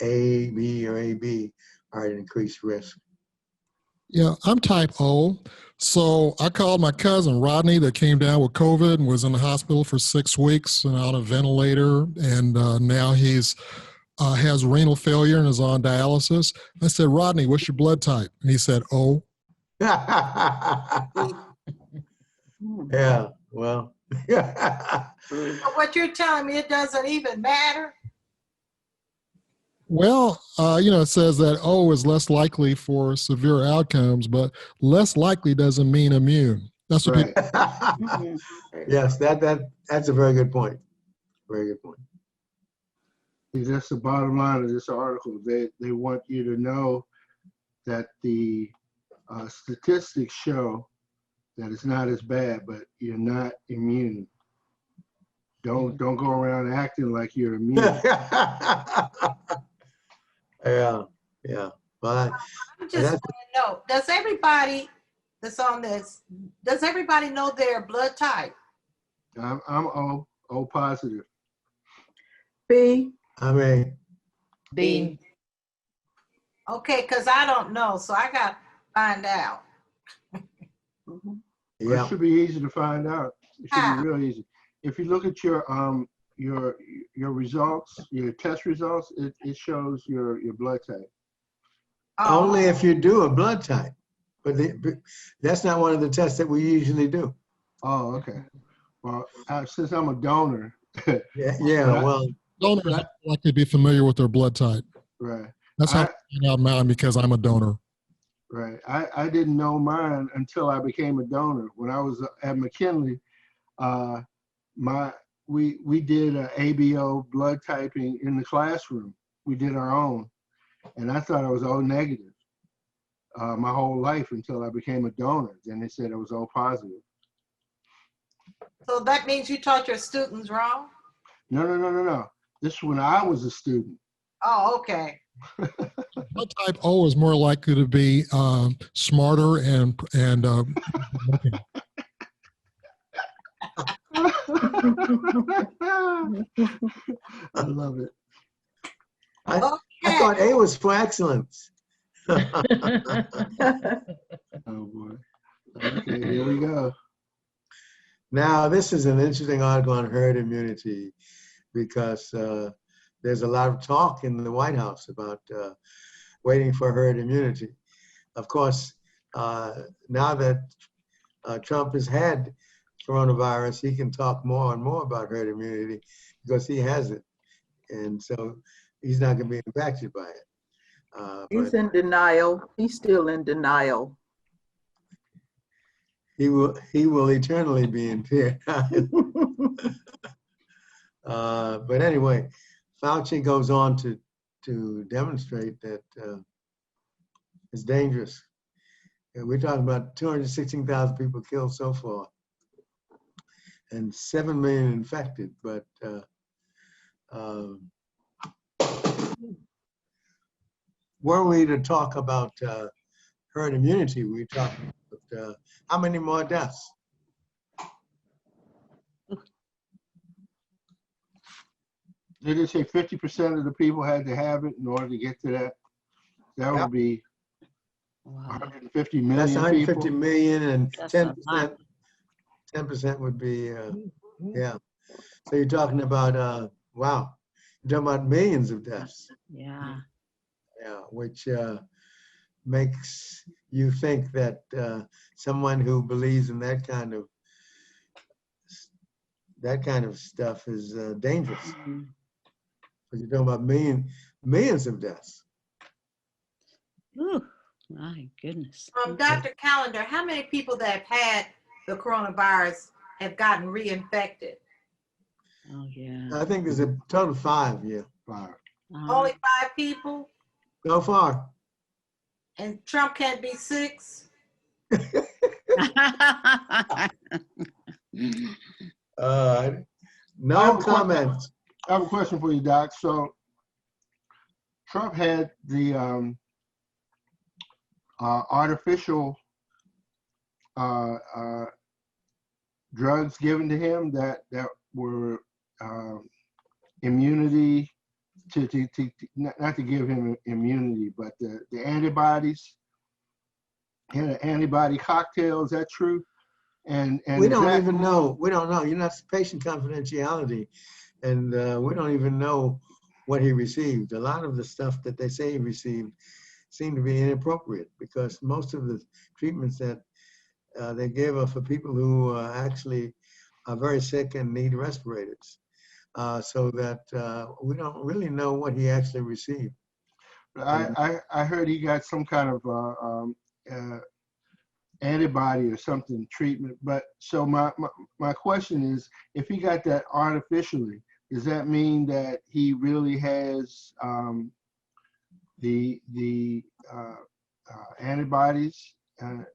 A, B, or AB are at increased risk. Yeah, I'm type O. So I called my cousin Rodney that came down with COVID and was in the hospital for 6 weeks and on a ventilator. And now he's has renal failure and is on dialysis. I said, Rodney, what's your blood type? And he said, O. Yeah, well. So what you're telling me, it doesn't even matter? Well, it says that O is less likely for severe outcomes, but less likely doesn't mean immune. That's what Right. people. Yes, that's a very good point. Very good point. That's the bottom line of this article. They want you to know that the statistics show that it's not as bad, but you're not immune. Don't go around acting like you're immune. Yeah. But I'm just want to know, does everybody that's on this, does everybody know their blood type? I'm O positive. B, I mean, B. Okay, because I don't know, so I got to find out. mhm. It yeah. should be easy to find out. It should How? be real easy. If you look at your results, your test results, it shows your blood type. Oh, Only if you do a blood type, but that's not one of the tests that we usually do. Oh, okay. Well, since I'm a donor, Yeah. But Well, Donors are likely to be familiar with their blood type. right. That's how I- I find out mine because I'm a donor. Right. I didn't know mine until I became a donor. When I was at McKinley, we did a ABO blood typing in the classroom. We did our own, and I thought I was O negative my whole life until I became a donor. Then they said I was O positive. so that means you taught your students wrong? No. This is when I was a student. Oh, okay. Blood type O is more likely to be smarter and looking. I love it. I Okay. thought A was for excellence. Oh boy. Okay, here we go. Now, this is an interesting article on herd immunity because there's a lot of talk in the White House about waiting for herd immunity. Of course, now that Trump has had coronavirus, he can talk more and more about herd immunity because he has it. And so he's not going to be impacted by it. He's But in denial. He's still in denial. he will eternally be in fear. But anyway, Fauci goes on to demonstrate that it's dangerous. And we're talking about 216,000 people killed so far and 7 million infected. But were we to talk about herd immunity, we're talking about how many more deaths? Did it say 50% of the people had to have it in order to get to that? That Yep. would be Wow. 150 That's million 150 people. million, and That's a 10%. 10% would be yeah. So you're talking about wow, you're talking about millions of deaths. Yeah. Yeah, which makes you think that someone who believes in that kind of stuff is dangerous. Mm. Because you're talking about millions of deaths. Ooh, my goodness. Dr. Callender, how many people that have had the coronavirus have gotten reinfected? Oh, yeah. I think there's a total of 5. Yeah, 5. Only 5 people? so far. And Trump can't be 6? No comments. I have a question for you, Doc. So Trump had the artificial drugs given to him that were immunity to not to give him immunity, but the antibodies. He had an antibody cocktail. Is that true? And We is don't that- even know. We don't know. You're not patient confidentiality, and we don't even know what he received. A lot of the stuff that they say he received seem to be inappropriate because most of the treatments that they give are for people who actually are very sick and need respirators. So that we don't really know what he actually received. I heard he got some kind of antibody or something treatment. But so my question is, if he got that artificially, does that mean that he really has the antibodies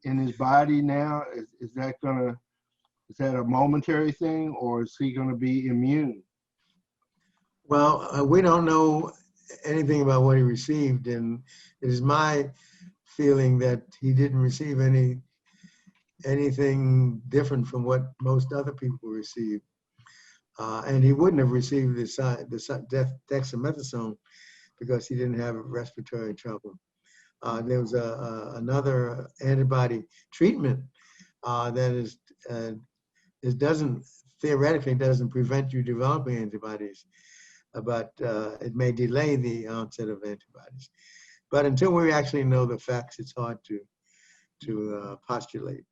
in his body now? Is that a momentary thing, or is he gonna be immune? Well, we don't know anything about what he received, and it is my feeling that he didn't receive anything different from what most other people received. And he wouldn't have received the dexamethasone because he didn't have respiratory trouble. There was another antibody treatment that theoretically doesn't prevent you developing antibodies, but it may delay the onset of antibodies. But until we actually know the facts, it's hard to postulate.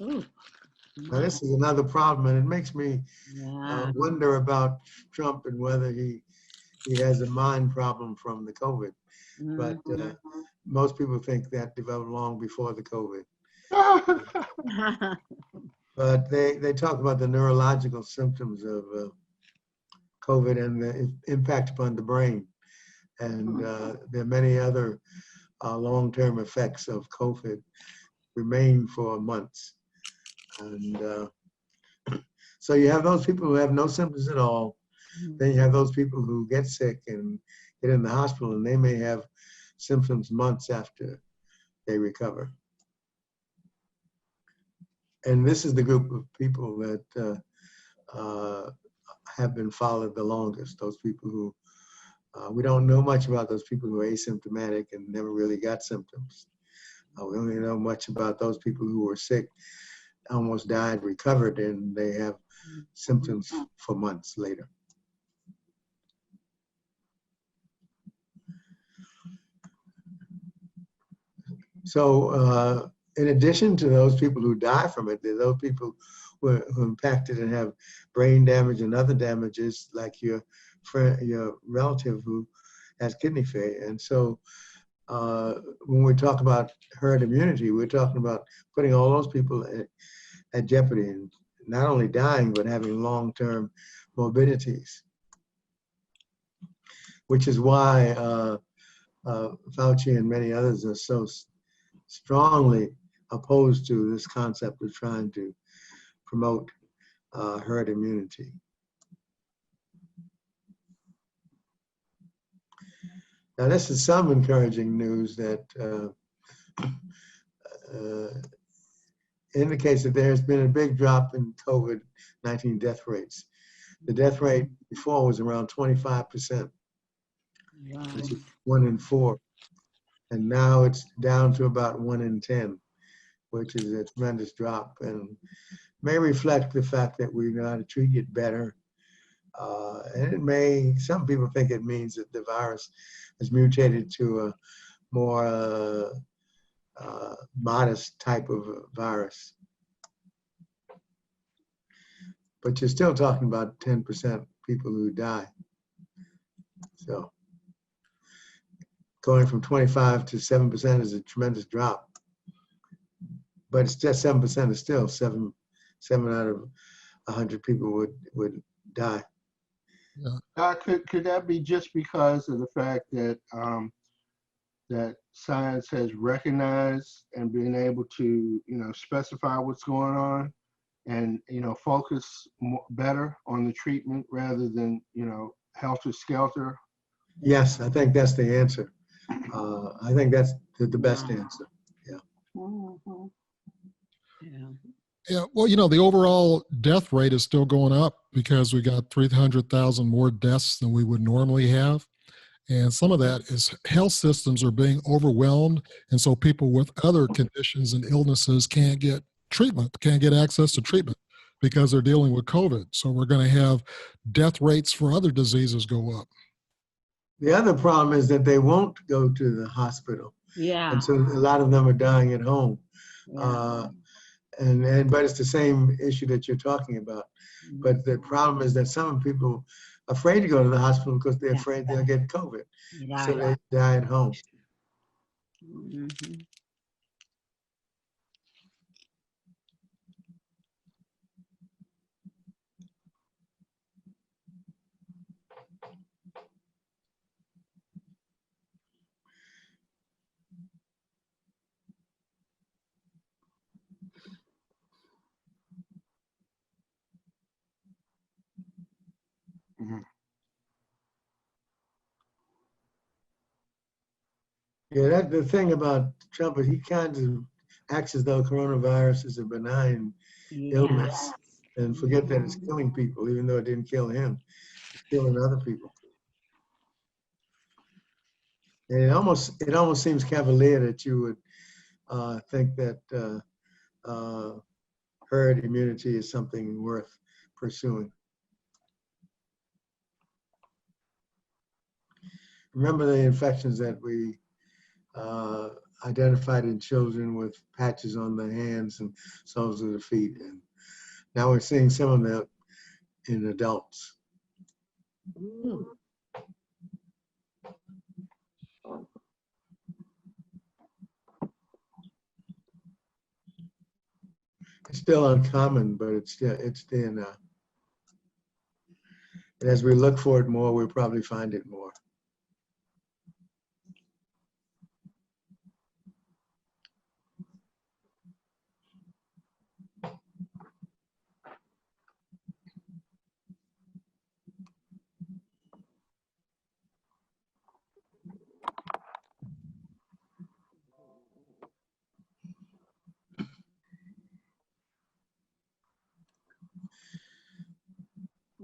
Ooh, Now, this is another problem, and it makes me yeah. wonder about Trump and whether he has a mind problem from the COVID. But most people think that developed long before the COVID. But they talk about the neurological symptoms of COVID and the impact upon the brain. And there are many other long-term effects of COVID remain for months. And so you have those people who have no symptoms at all. Then you have those people who get sick and get in the hospital, and they may have symptoms months after they recover. And this is the group of people that have been followed the longest, those people who, we don't know much about those people who are asymptomatic and never really got symptoms. We only know much about those people who were sick, almost died, recovered, and they have symptoms for months later. So in addition to those people who die from it, there are those people who are impacted and have brain damage and other damages, like your friend, your relative who has kidney failure. And so when we talk about herd immunity, we're talking about putting all those people at jeopardy and not only dying, but having long-term morbidities, which is why Fauci and many others are so strongly opposed to this concept of trying to promote herd immunity. Now, this is some encouraging news that indicates that there has been a big drop in COVID-19 death rates. The death rate before was around 25%, which is 1 in 4. And now it's down to about 1 in 10, which is a tremendous drop, and may reflect the fact that we know how to treat it better. And it may, some people think it means that the virus has mutated to a more modest type of virus. But you're still talking about 10% people who die. So going from 25 to 7% is a tremendous drop. But it's just 7% is still seven out of 100 people would die. Yeah. Could that be just because of the fact that that science has recognized and been able to, specify what's going on, and focus better on the treatment rather than helter skelter? Yes, I think that's the answer. I think that's the best answer. Yeah. Yeah. Yeah, well, the overall death rate is still going up because we got 300,000 more deaths than we would normally have. And some of that is health systems are being overwhelmed. And so people with other conditions and illnesses can't get treatment, can't get access to treatment because they're dealing with COVID. So we're going to have death rates for other diseases go up. The other problem is that they won't go to the hospital. Yeah. And so a lot of them are dying at home. Yeah. But it's the same issue that you're talking about. But the problem is that some people are afraid to go to the hospital because they're afraid they'll get COVID. So they die at home. Yeah, that's the thing about Trump, is he kind of acts as though coronavirus is a benign illness and forget that it's killing people, even though it didn't kill him. It's killing other people. And it almost seems cavalier that you would think that herd immunity is something worth pursuing. Remember the infections that we identified in children with patches on the hands and soles of the feet, and now we're seeing some of that in adults. It's still uncommon, but it's there now. And as we look for it more, we'll probably find it more.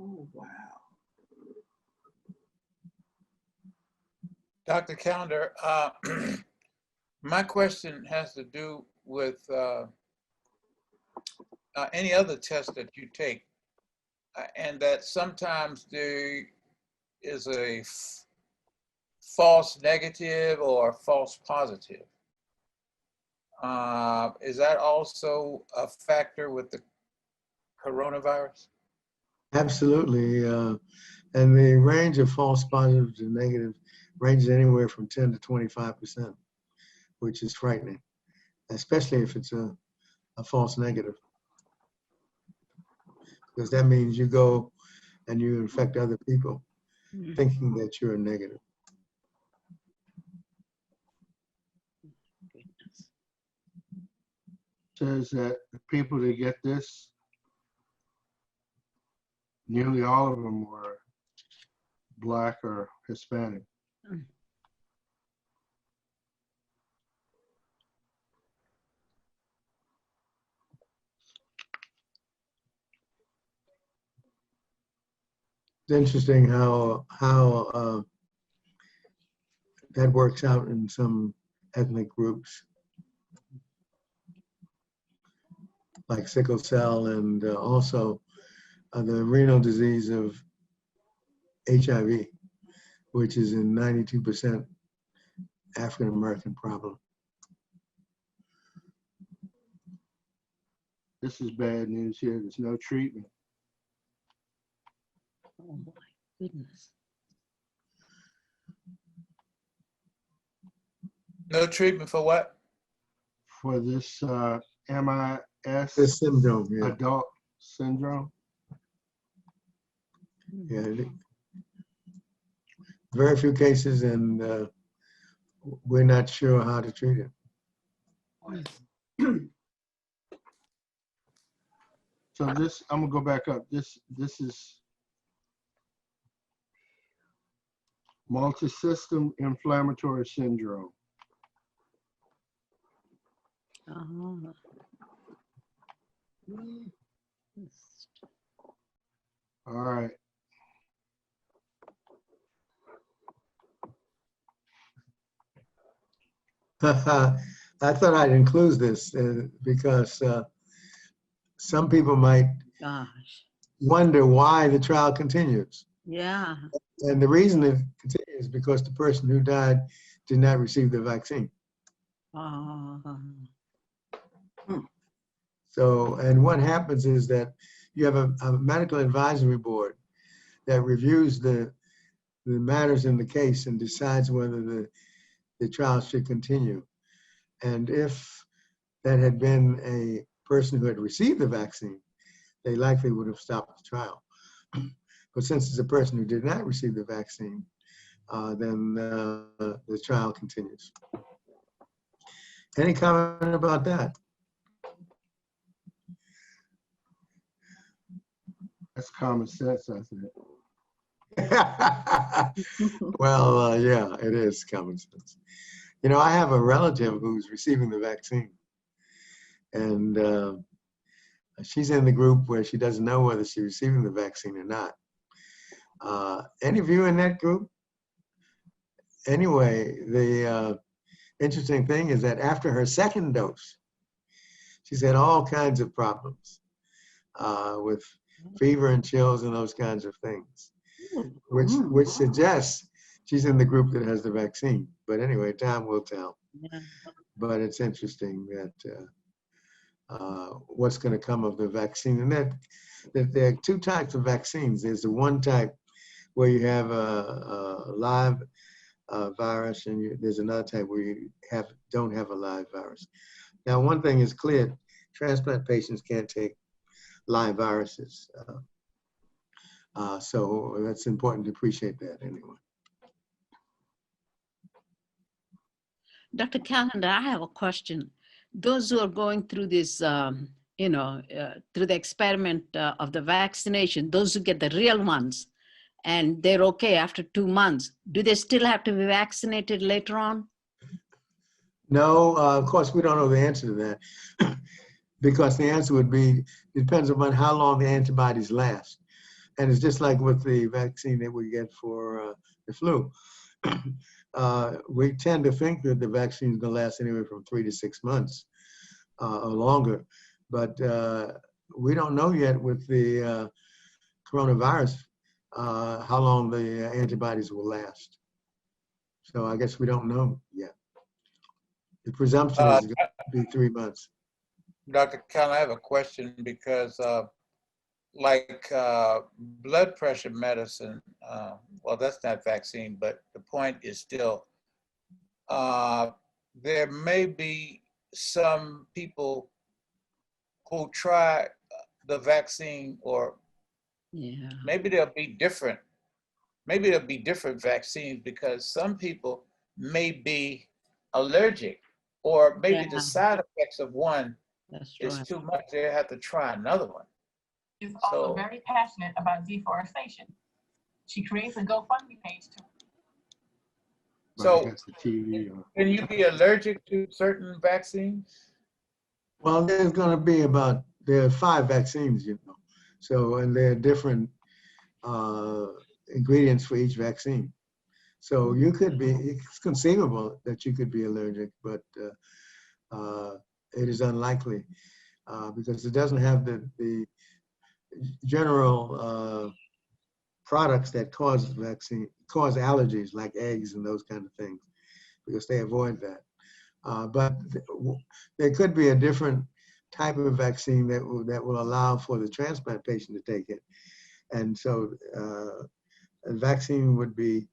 Oh, wow. Dr. Calendar, my question has to do with any other test that you take, and that sometimes there is a false negative or false positive. Is that also a factor with the coronavirus? Absolutely. And the range of false positives and negatives ranges anywhere from 10 to 25%, which is frightening, especially if it's a false negative. Because that means you go and you infect other people thinking that you're negative. Says that the people that get this, nearly all of them were Black or Hispanic. It's interesting how that works out in some ethnic groups, like sickle cell, and also the renal disease of HIV, which is in 92% African American problem. This is bad news here. There's no treatment. Oh my goodness. No treatment for what? For this MIS, This syndrome, yeah. adult syndrome. Yeah, very few cases, and we're not sure how to treat it. So this, I'm gonna go back up. This is multisystem inflammatory syndrome. All right. I thought I'd include this because some people might wonder why the trial continues. Yeah. And the reason it continues is because the person who died did not receive the vaccine. So, and what happens is that you have a medical advisory board that reviews the matters in the case and decides whether the trial should continue. And if that had been a person who had received the vaccine, they likely would have stopped the trial. But since it's a person who did not receive the vaccine, then the trial continues. Any comment about that? That's common sense, I think. Well, yeah, it is common sense. You know, I have a relative who's receiving the vaccine, and she's in the group where she doesn't know whether she's receiving the vaccine or not. Any of you in that group? Anyway, the interesting thing is that after her second dose, she's had all kinds of problems with fever and chills and those kinds of things, which suggests she's in the group that has the vaccine. But anyway, time will tell. Yeah. But it's interesting that what's going to come of the vaccine. And that there are two types of vaccines. There's the one type where you have a live virus, and there's another type where you don't have a live virus. Now, one thing is clear: transplant patients can't take live viruses. So that's important to appreciate that anyway. Dr. Callender, I have a question. Those who are going through this, through the experiment of the vaccination, those who get the real ones, and they're okay after 2 months, do they still have to be vaccinated later on? No, of course, we don't know the answer to that because the answer would be, depends upon how long the antibodies last. And it's just like with the vaccine that we get for the flu. We tend to think that the vaccine is going to last anywhere from 3 to 6 months or longer. But we don't know yet with the coronavirus how long the antibodies will last. So I guess we don't know yet. The presumption is going to be 3 months. Dr. Callen, I have a question because blood pressure medicine, well, that's not vaccine, but the point is still, there may be some people who try the vaccine, or maybe there'll be different vaccines because some people may be allergic, or maybe the side effects of one is too much. They have to try another one. She's also very passionate about deforestation. She creates a GoFundMe page too. So, can you be allergic to certain vaccines? Well, there's going to be there are 5 vaccines, you know. So, and there are different ingredients for each vaccine. So it's conceivable that you could be allergic, but it is unlikely because it doesn't have the general products that cause allergies, like eggs and those kind of things, because they avoid that. But there could be a different type of vaccine that will allow for the transplant patient to take it. And so a vaccine would be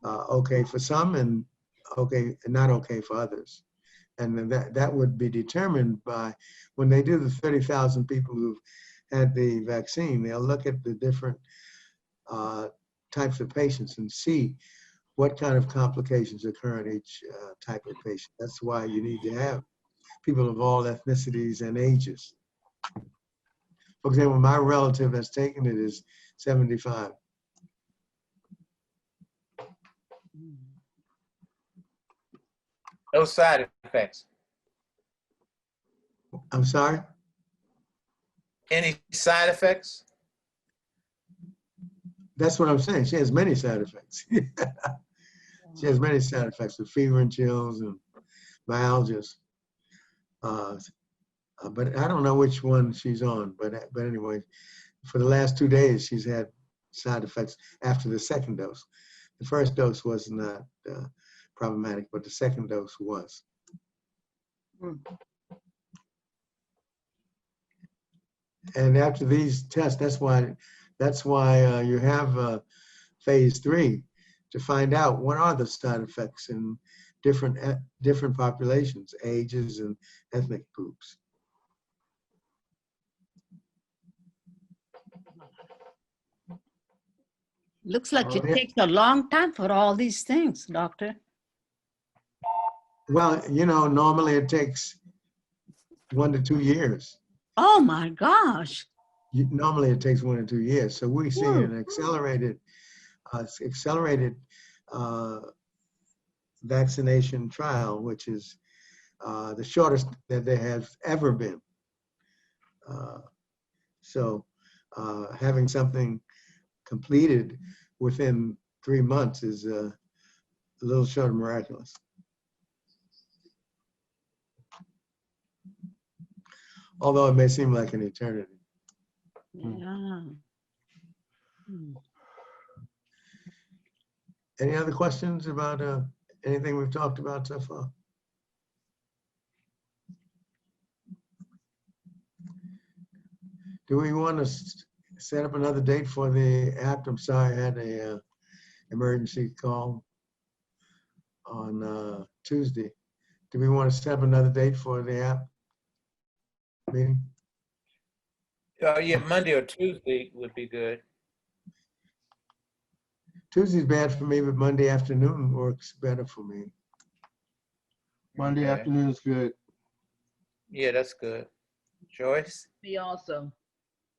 okay for some and not okay for others. And then that would be determined by when they do the 30,000 people who've had the vaccine. They'll look at the different types of patients and see what kind of complications occur in each type of patient. That's why you need to have people of all ethnicities and ages. For example, my relative that's taken it is 75. No side effects. I'm sorry? Any side effects? That's what I'm saying. She has many side effects. She has many side effects with fever and chills and myalgias. But I don't know which one she's on. But anyway, for the last 2 days, she's had side effects after the second dose. The first dose was not problematic, but the second dose was. And after these tests, that's why you have phase 3 to find out what are the side effects in different populations, ages, and ethnic groups. Looks like it takes a long time for all these things, doctor. Well, you know, normally it takes 1 to 2 years. Oh my gosh. Normally it takes 1 to 2 years. So we see an accelerated vaccination trial, which is the shortest that there has ever been. So having something completed within 3 months is a little short of miraculous. Although it may seem like an eternity. Yeah. Hmm. Any other questions about anything we've talked about so far? Do we want to set up another date for the app? I'm sorry, I had a emergency call on Tuesday. Do we want to set up another date for the app meeting? Yeah, Monday or Tuesday would be good. Tuesday's bad for me, but Monday afternoon works better for me. Monday Okay. afternoon is good. Yeah, that's good. Joyce? Me also.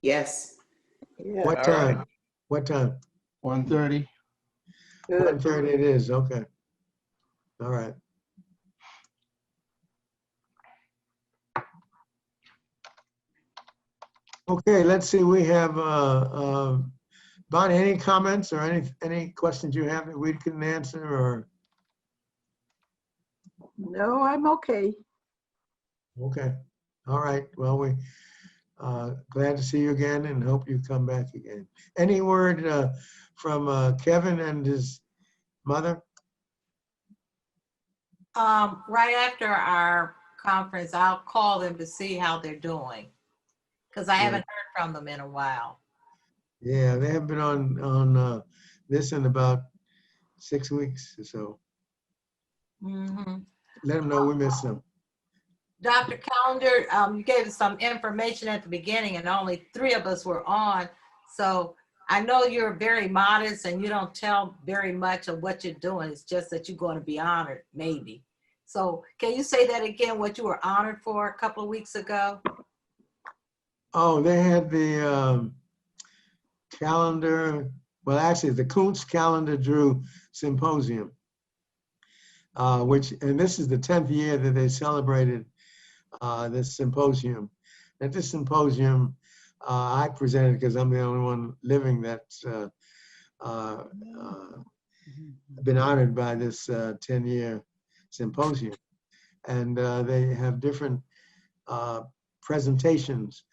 Yes. Yeah, What All time? right. What time? 1:30. good. 1:30 it is, okay. All right. Okay, let's see, we have, Bonnie, any comments or any questions you have that we can answer or? No, I'm okay. Okay, all right, well, we, glad to see you again and hope you come back again. Any word from Kevin and his mother? Right after our conference, I'll call them to see how they're doing. Because I haven't heard from them in a while. Yeah, they have been on this in about 6 weeks or so. Mhm. Let them know we miss them. Dr. Calendar, you gave us some information at the beginning and only 3 of us were on. So I know you're very modest and you don't tell very much of what you're doing. It's just that you're going to be honored, maybe. So can you say that again, what you were honored for a couple of weeks ago? Oh, they had the calendar, well, actually, the Kuntz Calendar Drew Symposium, and this is the 10th year that they celebrated this symposium. At this symposium, I presented because I'm the only one living that's been honored by this 10-year symposium. And they have different presentations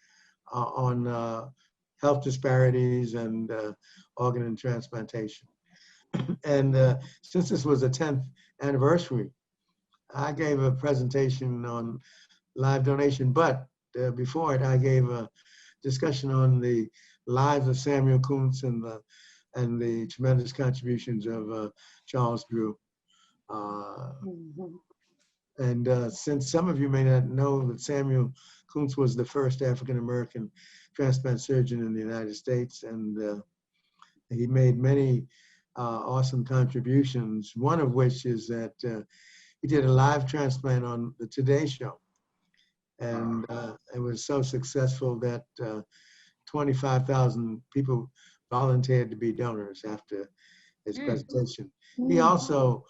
on health disparities and organ and transplantation. And since this was the 10th anniversary, I gave a presentation on live donation, but before it, I gave a discussion on the lives of Samuel Kuntz and the tremendous contributions of Charles Drew. And since some of you may not know that Samuel Kuntz was the first African-American transplant surgeon in the United States, and he made many awesome contributions, one of which is that he did a live transplant on the Today Show. And it was so successful that 25,000 people volunteered to be donors after his presentation. He also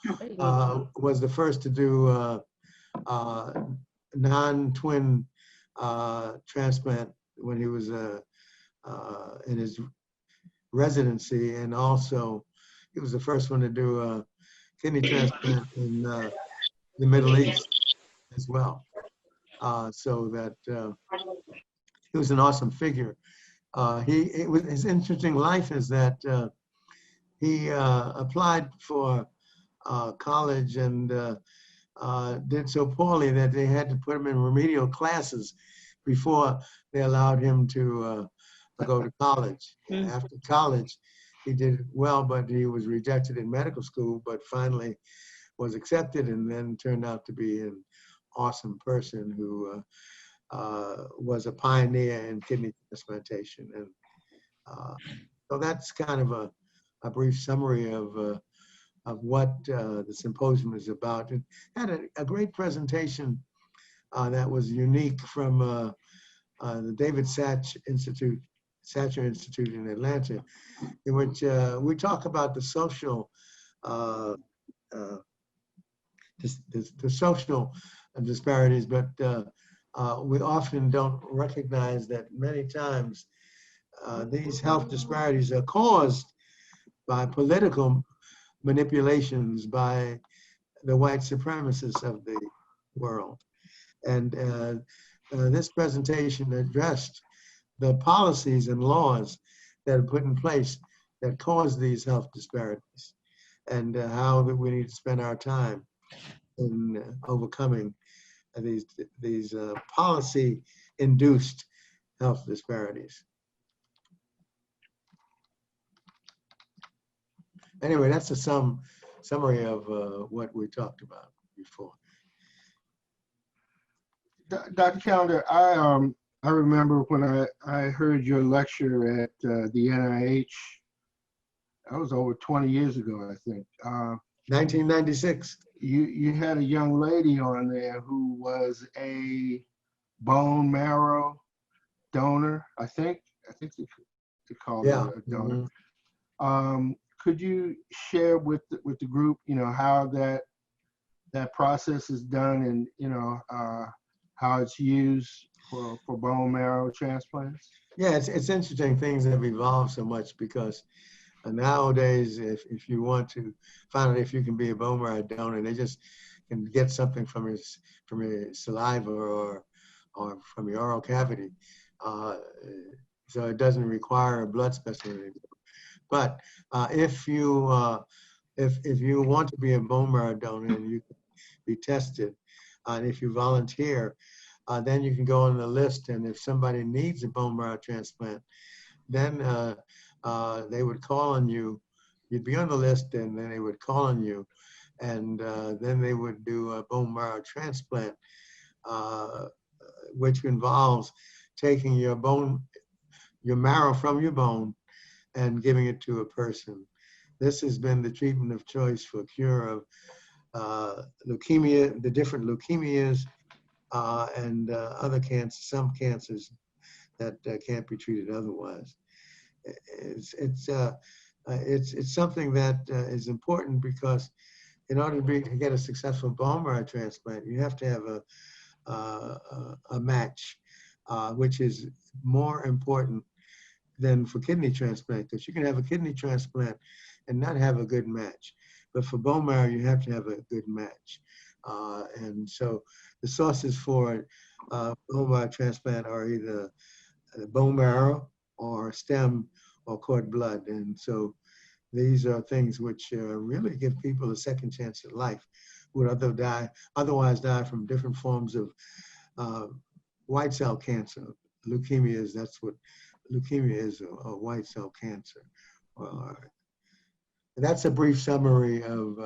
was the first to do non-twin transplant when he was in his residency, and also he was the first one to do a kidney transplant in the Middle East as well. So that he was an awesome figure. His interesting life is that he applied for college and did so poorly that they had to put him in remedial classes before they allowed him to go to college. After college, he did well, but he was rejected in medical school, but finally was accepted and then turned out to be an awesome person who was a pioneer in kidney transplantation. And so that's kind of a brief summary of what the symposium is about. It had a great presentation that was unique from the David Satcher Institute in Atlanta, in which we talk about the social the social disparities, but we often don't recognize that many times these health disparities are caused by political manipulations by the white supremacists of the world. And this presentation addressed the policies and laws that are put in place that cause these health disparities, and how that we need to spend our time in overcoming these policy-induced health disparities. Anyway, that's a summary of what we talked about before. Dr. Callender, I remember when I heard your lecture at the NIH. That was over 20 years ago, I think. 1996. You had a young lady on there who was a bone marrow donor. I think they call it a donor. Mm-hmm. Could you share with the group, how that process is done, and how it's used for bone marrow transplants? Yeah, it's interesting. Things have evolved so much because nowadays, if you want to find out if you can be a bone marrow donor, they just can get something from your saliva or from your oral cavity. So it doesn't require a blood specimen anymore. But if you want to be a bone marrow donor and you can be tested, and if you volunteer, then you can go on the list. And if somebody needs a bone marrow transplant, then they would call on you. You'd be on the list, and then they would call on you, and then they would do a bone marrow transplant, which involves taking your marrow from your bone and giving it to a person. This has been the treatment of choice for cure of leukemia, the different leukemias, and other cancers, some cancers that can't be treated otherwise. It's something that is important because in order to get a successful bone marrow transplant, you have to have a match, which is more important than for kidney transplant, because you can have a kidney transplant and not have a good match. But for bone marrow, you have to have a good match. And so the sources for bone marrow transplant are either bone marrow or stem or cord blood. And so these are things which really give people a second chance at life who would otherwise die from different forms of white cell cancer. Leukemias, that's what leukemia is, a white cell cancer. That's a brief summary of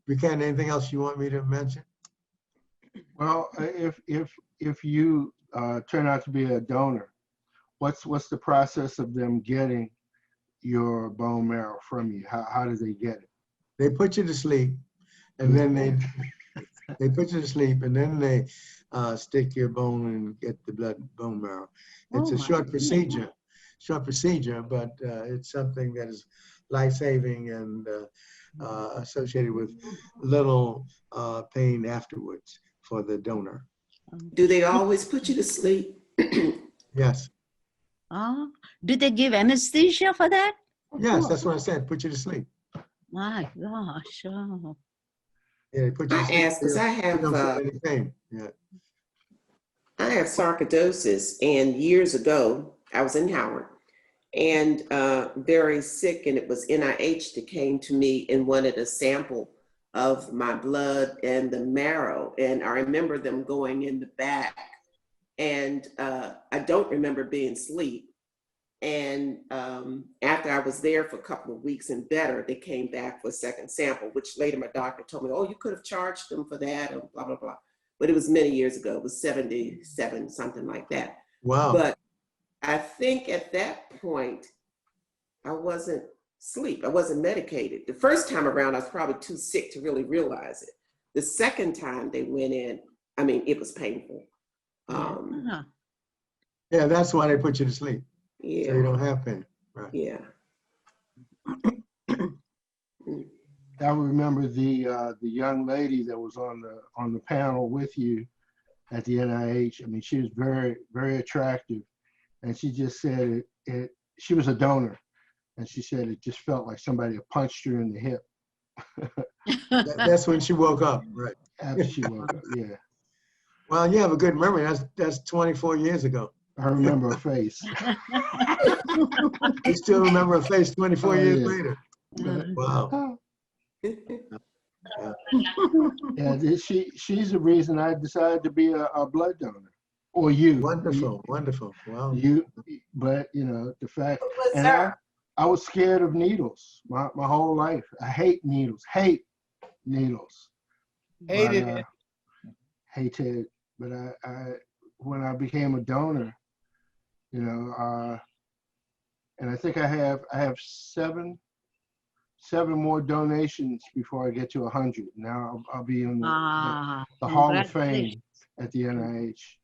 Buchanan, anything else you want me to mention? Well, if you turn out to be a donor, what's the process of them getting your bone marrow from you? How do they get it? They put you to sleep, and then they put you to sleep, and then they stick your bone and get the bone marrow. It's a short procedure, but it's something that is life-saving and associated with little pain afterwards for the donor. Do they always put you to sleep? Yes. Do they give anesthesia for that? Yes, that's what I said. Put you to sleep. My gosh. Oh. Yeah, they put you to sleep. I ask because I have You don't feel any pain. Yeah. I have sarcoidosis, and years ago I was in Howard and very sick, and it was NIH that came to me and wanted a sample of my blood and the marrow, and I remember them going in the back, and I don't remember being asleep. And after I was there for a couple of weeks and better, they came back for a second sample, which later my doctor told me, oh, you could have charged them for that, and blah, blah, blah. But it was many years ago. It was 77, something like that. Wow. But I think at that point, I wasn't asleep. I wasn't medicated. The first time around, I was probably too sick to really realize it. The second time they went in, I mean, it was painful. Yeah, that's why they put you to sleep. Yeah. So you don't have pain. Right. Yeah. I remember the young lady that was on the panel with you at the NIH. I mean, she was very, very attractive, and she just said she was a donor, and she said it just felt like somebody had punched her in the hip. That's when she woke up, right? After she woke up, yeah. Well, you have a good memory. That's 24 years ago. I remember her face. You still remember her face 24 Oh, years yeah. later. Wow. And she's the reason I decided to be a blood donor. Or you. Wonderful, wonderful. Wow. But you know, the fact, Who was and her? I was scared of needles my whole life. I hate needles. Hated But, it. hated. But I when I became a donor, you know, and I think I have seven more donations before I get to 100. Now I'll be in the Hall of Fame Congratulations. at the NIH.